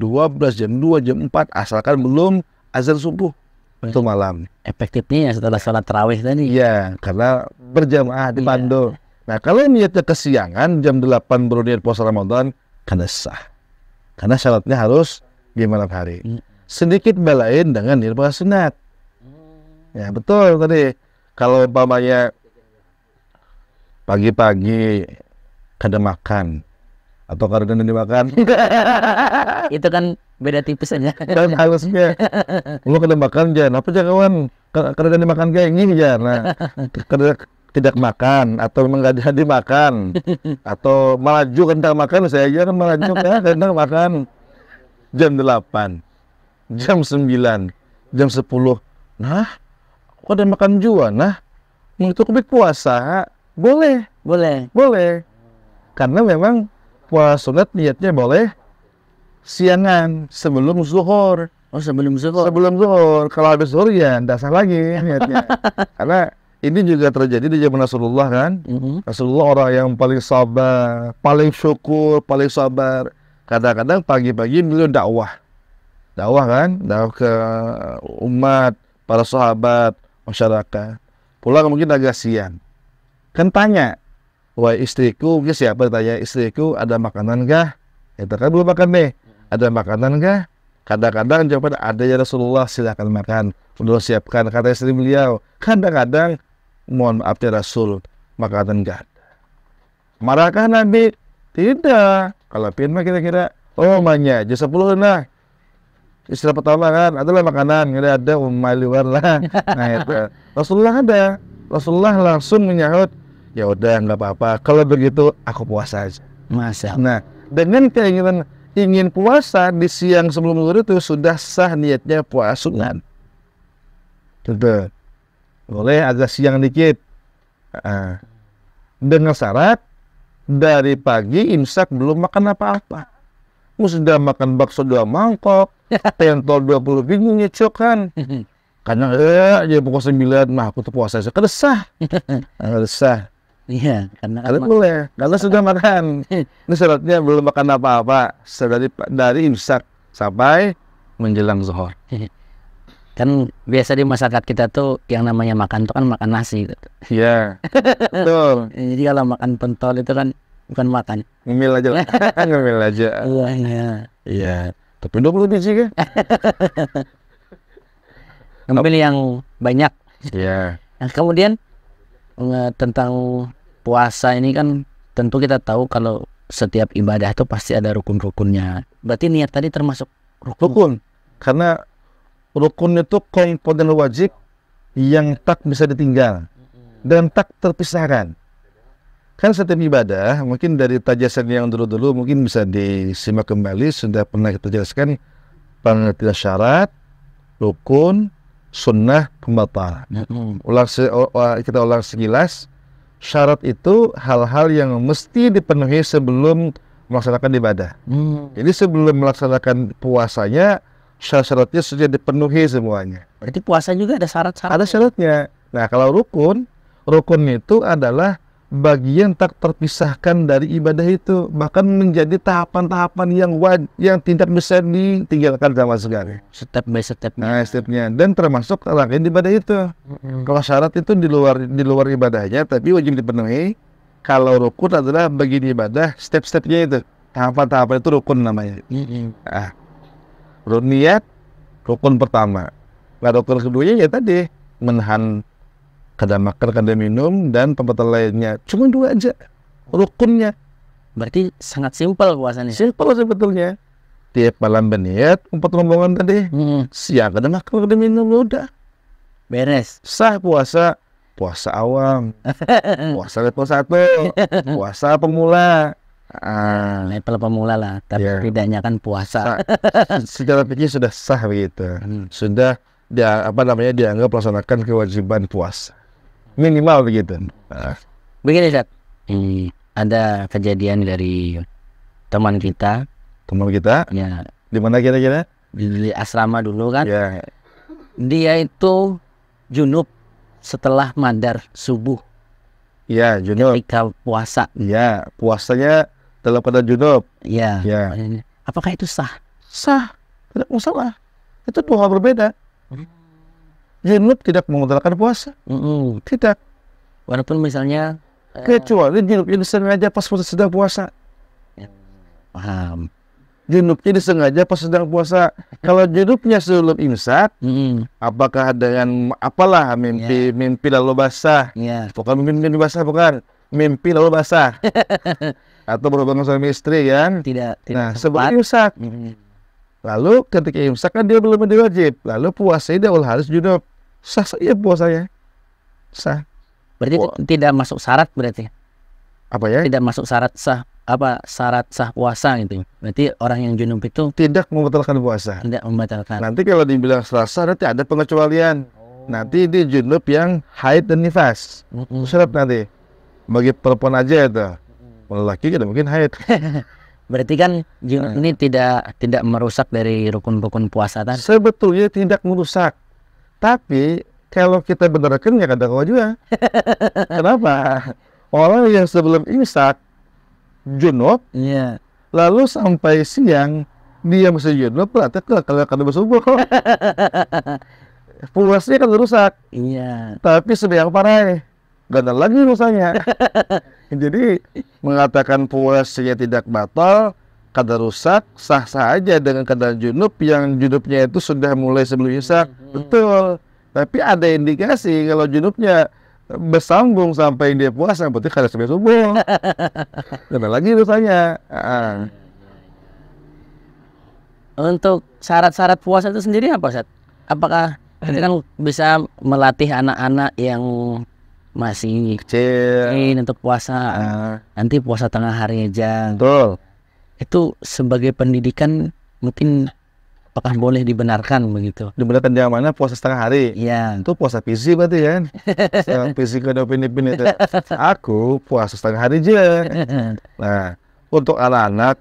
jam 2, jam 4, asalkan belum azan subuh. Itu malam. Efektifnya ya setelah sholat tarawih tadi. Iya, karena berjamaah dipandu. Nah, kalau niatnya kesiangan, jam 8 baru niat puasa Ramadan, karena sah. Karena syaratnya harus di malam hari. Sedikit belain dengan niat puasa sunat. Ya, betul tadi. Kalau umpamanya pagi-pagi kada makan atau kada dimakan, itu kan beda tipis aja. kan harusnya lu kada makan jangan apa aja kawan, kada dimakan kayak gini ya. Nah, kada tidak makan atau memang kada dimakan atau melaju kan makan, saya aja kan melaju ya kadang makan jam 8, jam 9, jam 10. Nah, kok ada makan juga, nah itu kubik puasa boleh, karena memang puasa sunat niatnya boleh siangan sebelum zuhur. Oh, sebelum zuhur. Kalau habis zuhur ya ndak sah lagi niatnya. Karena ini juga terjadi di zaman Rasulullah kan. Rasulullah orang yang paling sabar, paling syukur, paling sabar. Kadang-kadang pagi-pagi beliau dakwah kan, dakwah ke umat, para sahabat, masyarakat. Pulang mungkin agak siang. Kan tanya, wah istriku, mungkin siapa tanya, istriku ada makanan kah? Itu kan belum makan nih. Ada makanan kah? Kadang-kadang jawaban ada ya Rasulullah, silakan makan. Udah siapkan, kata istri beliau. Kadang-kadang, mohon maaf ya Rasul, makanan enggak ada. Marahkah Nabi? Tidak. Kalau mah kira-kira, oh manya, aja 10 nah. Istilah pertama kan, adalah makanan, nggak ada luar lah. Nah itu, Rasulullah langsung menyahut, ya udah nggak apa-apa. Kalau begitu aku puasa aja. Masya. Nah, dengan keinginan ingin puasa di siang sebelum zuhur itu sudah sah niatnya puasa sunat. Gitu. Boleh agak siang dikit. Dengan syarat dari pagi imsak belum makan apa-apa. Sudah makan bakso 2 mangkok, pentol 20 biji nyecok kan. Karena ya pukul 9 mah aku tuh puasa aja. Kada sah. Iya, karena boleh. Kalau sudah makan. Ini syaratnya belum makan apa-apa dari imsak sampai menjelang zuhur. Kan biasa di masyarakat kita tuh yang namanya makan tuh kan makan nasi gitu. Iya. Betul. Jadi kalau makan pentol itu kan bukan makan. Ngemil aja lah. Ngemil aja. Iya. Tapi 20 biji kan? Ngemil yang banyak. Iya. Nah, kemudian tentang puasa ini kan tentu kita tahu kalau setiap ibadah itu pasti ada rukun-rukunnya. Berarti niat tadi termasuk rukun. Karena rukun itu komponen wajib yang tak bisa ditinggal dan tak terpisahkan. Kan setiap ibadah, mungkin dari tajasan yang dulu-dulu mungkin bisa disimak kembali, sudah pernah kita jelaskan pengertian syarat, rukun, sunnah, pembatal. Kita ulang sekilas. Syarat itu hal-hal yang mesti dipenuhi sebelum melaksanakan ibadah. Jadi sebelum melaksanakan puasanya, syarat-syaratnya sudah dipenuhi semuanya. Berarti puasa juga ada syarat-syarat. Ada syaratnya. Nah, kalau rukun itu adalah bagian tak terpisahkan dari ibadah itu, bahkan menjadi tahapan-tahapan yang tidak bisa ditinggalkan sama sekali. Step by stepnya. Nah, stepnya, dan termasuk rangkaian ibadah itu. Kalau syarat itu di luar ibadahnya, tapi wajib dipenuhi. Kalau rukun adalah bagian ibadah, step-stepnya itu, tahapan-tahapan itu rukun namanya. Nah, niat rukun pertama. Nah, rukun keduanya ya tadi menahan kada makan, kada minum, dan pembatal lainnya. Cuma 2 aja rukunnya. Berarti sangat simpel puasanya. Simpel sebetulnya. Tiap malam berniat 4 rombongan tadi. Siang kada makan, kada minum, udah Beres. sah puasa. Puasa awam, puasa level 1, puasa pemula. Level pemula lah, tapi Ya. tidaknya kan puasa. Secara fikih sudah sah begitu. Sudah dianggap melaksanakan kewajiban puasa. Minimal begitu. Begini, Ustaz. Ada kejadian dari teman kita, Teman kita ya, di mana kira-kira? di asrama dulu kan. Ya, Dia itu junub setelah madar subuh ya junub. ketika puasa. Ya, puasanya dalam keadaan junub. Ya. Ya. Apakah itu sah? Sah, tidak masalah. Itu 2 hal berbeda. Junub tidak membatalkan puasa. Tidak. Walaupun misalnya Kecuali junubnya disengaja pas sedang puasa. paham. Junubnya disengaja pas sedang puasa. Kalau junubnya sebelum imsak, apakah dengan apalah mimpi lalu basah? Ya. Bukan mimpi basah, bukan. Mimpi lalu basah. Atau berhubungan suami istri kan? Tidak Nah, tepat. sebelum imsak. Lalu ketika imsak kan dia belum menjadi wajib. Lalu puasanya dia harus junub. Sah saja puasanya. Sah. Berarti tidak masuk syarat berarti. Apa ya? Tidak masuk syarat sah syarat sah puasa gitu. Berarti orang yang junub itu Tidak membatalkan puasa. tidak membatalkan. Nanti kalau dibilang selasa nanti ada pengecualian. Nanti di junub yang haid dan nifas. Syarat nanti. Bagi perempuan aja itu. Kalau laki tidak mungkin haid. Berarti kan junub ini tidak merusak dari rukun-rukun puasa tadi. Sebetulnya tidak merusak. Tapi kalau kita benarkan ya kada kewajiban. Kenapa? Orang yang sebelum imsak junub, Iya. lalu sampai siang dia masih junub, berarti kalau kada bersubuh. Puasnya kan rusak. Iya. Tapi sedang parah, gak ada lagi rusaknya. Jadi mengatakan puasanya tidak batal, kada rusak, sah-sah aja dengan keadaan junub yang junubnya itu sudah mulai sebelum imsak. Betul. Tapi ada indikasi kalau junubnya bersambung sampai dia puasa, berarti kada sampai subuh. Gak ada lagi rusaknya. Untuk syarat-syarat puasa itu sendiri apa, Ustaz? Apakah kita kan bisa melatih anak-anak yang masih Kecil. untuk puasa, nanti puasa tengah hari aja. Betul. Itu sebagai pendidikan mungkin apakah boleh dibenarkan begitu? Dibenarkan yang mana puasa setengah hari? Iya. Itu puasa PC berarti kan? PC kada pin-pin itu. Aku puasa setengah hari aja. Nah, untuk anak-anak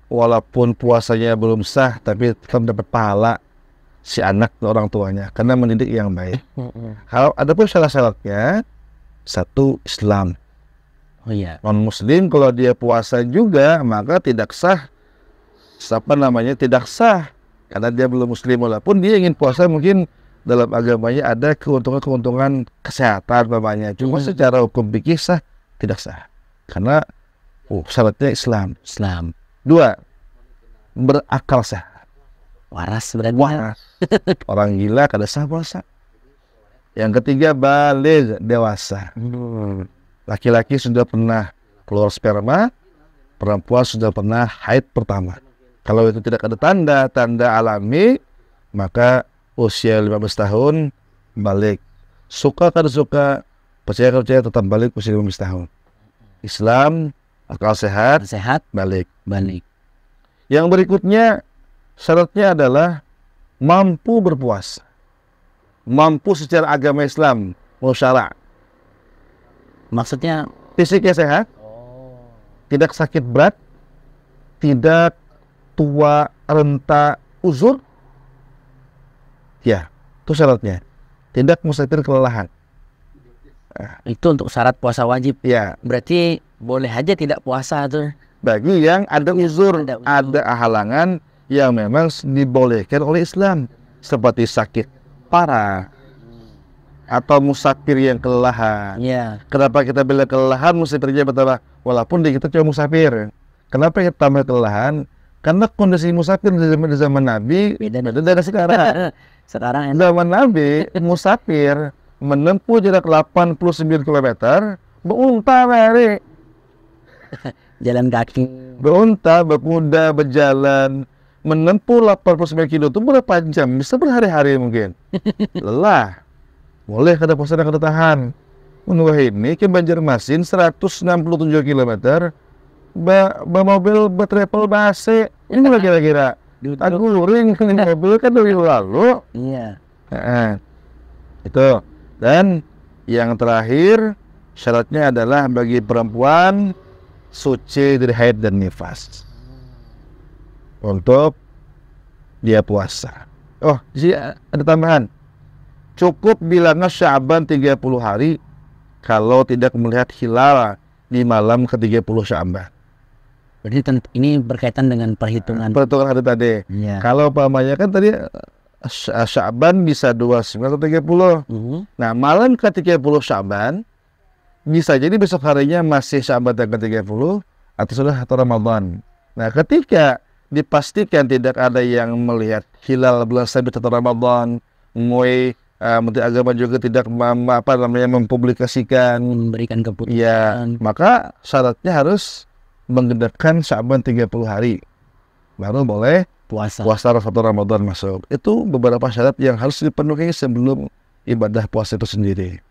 walaupun puasanya belum sah tapi tetap dapat pahala si anak ke orang tuanya karena mendidik yang baik. Kalau ada pun syarat-syaratnya, 1 Islam. Oh iya. Non Muslim kalau dia puasa juga maka tidak sah. Tidak sah karena dia belum Muslim, walaupun dia ingin puasa mungkin dalam agamanya ada keuntungan kesehatan namanya. Cuma secara hukum fikih sah tidak sah karena syaratnya Islam. 2, berakal sehat. Waras berarti. Waras. Orang gila kada sah puasa. Yang ketiga, baligh, dewasa. Laki-laki sudah pernah keluar sperma, perempuan sudah pernah haid pertama. Kalau itu tidak ada tanda alami, maka usia 15 tahun balik. Suka kada suka, percaya tetap balik usia 15 tahun. Islam, akal sehat, balik. Yang berikutnya syaratnya adalah mampu berpuasa. Mampu secara agama Islam, musyara'. Maksudnya Fisiknya sehat, tidak sakit berat, tidak tua, renta, uzur. Ya, itu syaratnya. Tidak musafir kelelahan. Itu untuk syarat puasa wajib. Ya, Berarti boleh aja tidak puasa tuh. bagi yang ada uzur, Ada uzur. ada halangan yang memang dibolehkan oleh Islam, seperti sakit parah atau musafir yang kelelahan. Iya. Kenapa kita bilang kelelahan musafirnya betapa? Walaupun kita cuma musafir. Kenapa kita tambah kelelahan? Karena kondisi musafir di zaman Nabi Beda beda dari sekarang. Sekarang enak. Zaman Nabi, musafir menempuh jarak 89 km, berunta hari, Jalan kaki. berunta, berkuda, berjalan, menempuh 89 kilo itu berapa jam? Bisa berhari-hari mungkin. Lelah. Boleh kada puasa dan kada tahan. Menurut ini ke Banjarmasin 167 km, mobil bertravel base. Ini nggak kira-kira? Aku luring ini mobil kan dari lalu. Iya. Itu. Dan yang terakhir syaratnya adalah bagi perempuan suci dari haid dan nifas untuk dia puasa. Oh, di sini ada tambahan. Cukup bilangan Sya'ban 30 hari kalau tidak melihat hilal di malam ke-30 Sya'ban. Berarti ini berkaitan dengan perhitungan. Perhitungan hari tadi. Iya. Kalau umpamanya kan tadi Sya'ban bisa 29 atau 30. Nah, malam ke-30 Sya'ban bisa jadi besok harinya masih Sya'ban ke-30 atau sudah atau Ramadan. Nah, ketika dipastikan tidak ada yang melihat hilal bulan sabit atau Ramadan, Menteri Agama juga tidak mempublikasikan, Memberikan ya, keputusan. maka syaratnya harus menggenapkan Sya'ban 30 hari baru boleh Puasa. puasa satu Ramadan masuk. Itu beberapa syarat yang harus dipenuhi sebelum ibadah puasa itu sendiri.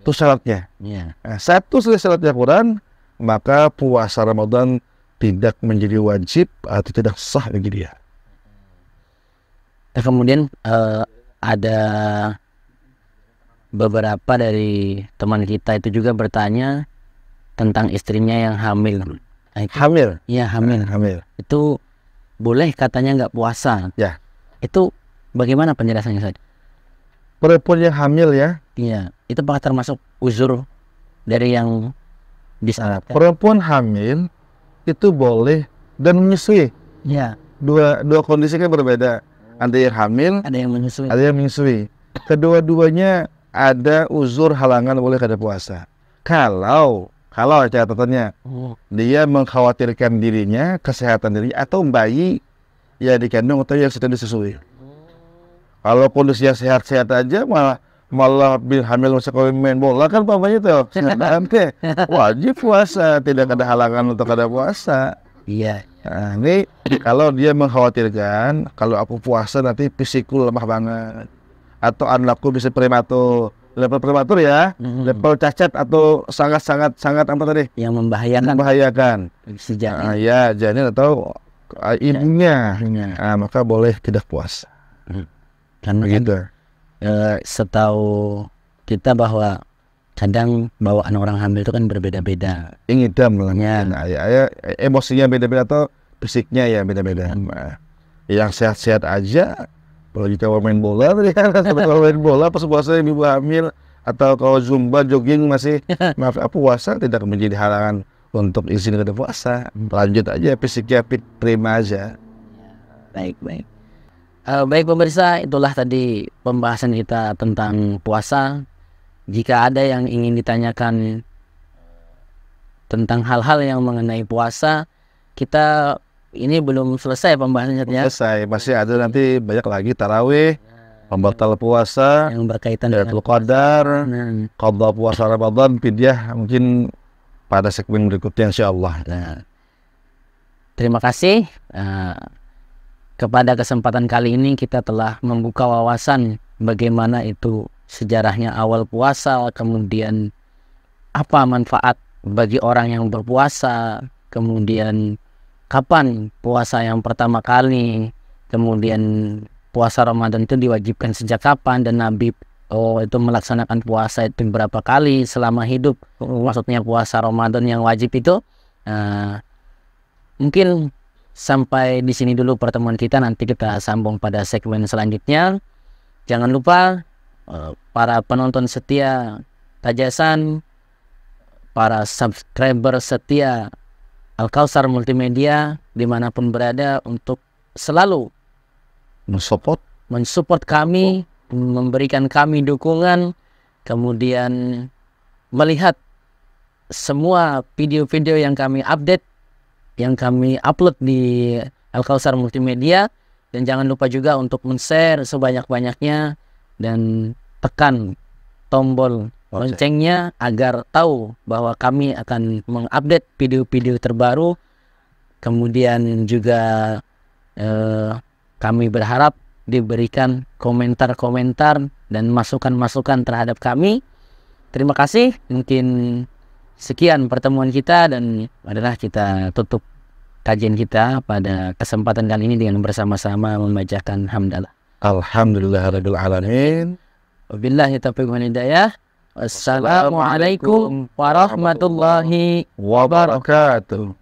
Itu syaratnya. Iya. Nah, satu syaratnya kurang, maka puasa Ramadan tidak menjadi wajib atau tidak sah bagi dia. Nah, kemudian ada beberapa dari teman kita itu juga bertanya tentang istrinya yang hamil. Nah, itu, Hamil. iya hamil. Hamil. Itu boleh katanya nggak puasa. Ya. Itu bagaimana penjelasannya saja? Perempuan yang hamil ya. Iya. Itu apakah termasuk uzur dari yang disyaratkan? Perempuan hamil itu boleh dan menyusui. Iya. Dua kondisi kan berbeda. Ada yang hamil, Ada yang menyusui. ada yang menyusui. Kedua-duanya ada uzur halangan boleh kada puasa. Kalau catatannya dia mengkhawatirkan dirinya, kesehatan dirinya atau bayi yang dikandung atau yang sedang disusui. Kalau kondisinya sehat-sehat aja malah hamil masa main bola kan pamannya tuh. Nanti wajib puasa, tidak ada halangan untuk ada puasa. Iya. Nah, ini kalau dia mengkhawatirkan kalau aku puasa nanti fisikku lemah banget atau anakku bisa prematur. Level prematur ya, level cacat atau sangat apa tadi? Yang membahayakan Membahayakan. si janin. Ya, janin atau ibunya. Nah, maka boleh tidak puasa. Karena Begitu. setahu kita bahwa kadang bawaan orang hamil itu kan berbeda-beda. Ngidam lah. Ya. Nah, ya, emosinya beda-beda atau fisiknya ya beda-beda. Nah, yang sehat-sehat aja. Kalau kita main bola tadi kan, kalau main bola pas puasa ibu hamil atau kalau zumba jogging masih maaf puasa tidak menjadi halangan untuk izin ke puasa. Lanjut aja fisiknya prima aja. Baik. Baik pemirsa, itulah tadi pembahasan kita tentang puasa. Jika ada yang ingin ditanyakan tentang hal-hal yang mengenai puasa, kita ini belum selesai pembahasannya ya. Selesai, masih ada nanti banyak lagi tarawih, pembatal puasa, Yang berkaitan Lailatul Qadar, dengan qadha puasa Ramadan, fidyah mungkin pada segmen berikutnya insyaallah. Nah, terima kasih. Kepada kesempatan kali ini kita telah membuka wawasan bagaimana itu sejarahnya awal puasa, kemudian apa manfaat bagi orang yang berpuasa, kemudian kapan puasa yang pertama kali, kemudian puasa Ramadan itu diwajibkan sejak kapan, dan Nabi itu melaksanakan puasa itu berapa kali selama hidup. Maksudnya puasa Ramadan yang wajib itu. Mungkin sampai di sini dulu pertemuan kita, nanti kita sambung pada segmen selanjutnya. Jangan lupa para penonton setia Tajasan, para subscriber setia Al-Kausar Multimedia dimanapun berada untuk selalu mensupport kami, memberikan kami dukungan, kemudian melihat semua video-video yang kami update, yang kami upload di Al-Kausar Multimedia. Dan jangan lupa juga untuk men-share sebanyak-banyaknya dan tekan tombol loncengnya agar tahu bahwa kami akan mengupdate video-video terbaru. Kemudian juga kami berharap diberikan komentar-komentar dan masukan-masukan terhadap kami. Terima kasih. Mungkin sekian pertemuan kita dan adalah kita tutup kajian kita pada kesempatan kali ini dengan bersama-sama membacakan hamdalah. Alhamdulillahirabbil alamin. Wabillahi taufiq wal hidayah. Wassalamualaikum warahmatullahi wabarakatuh.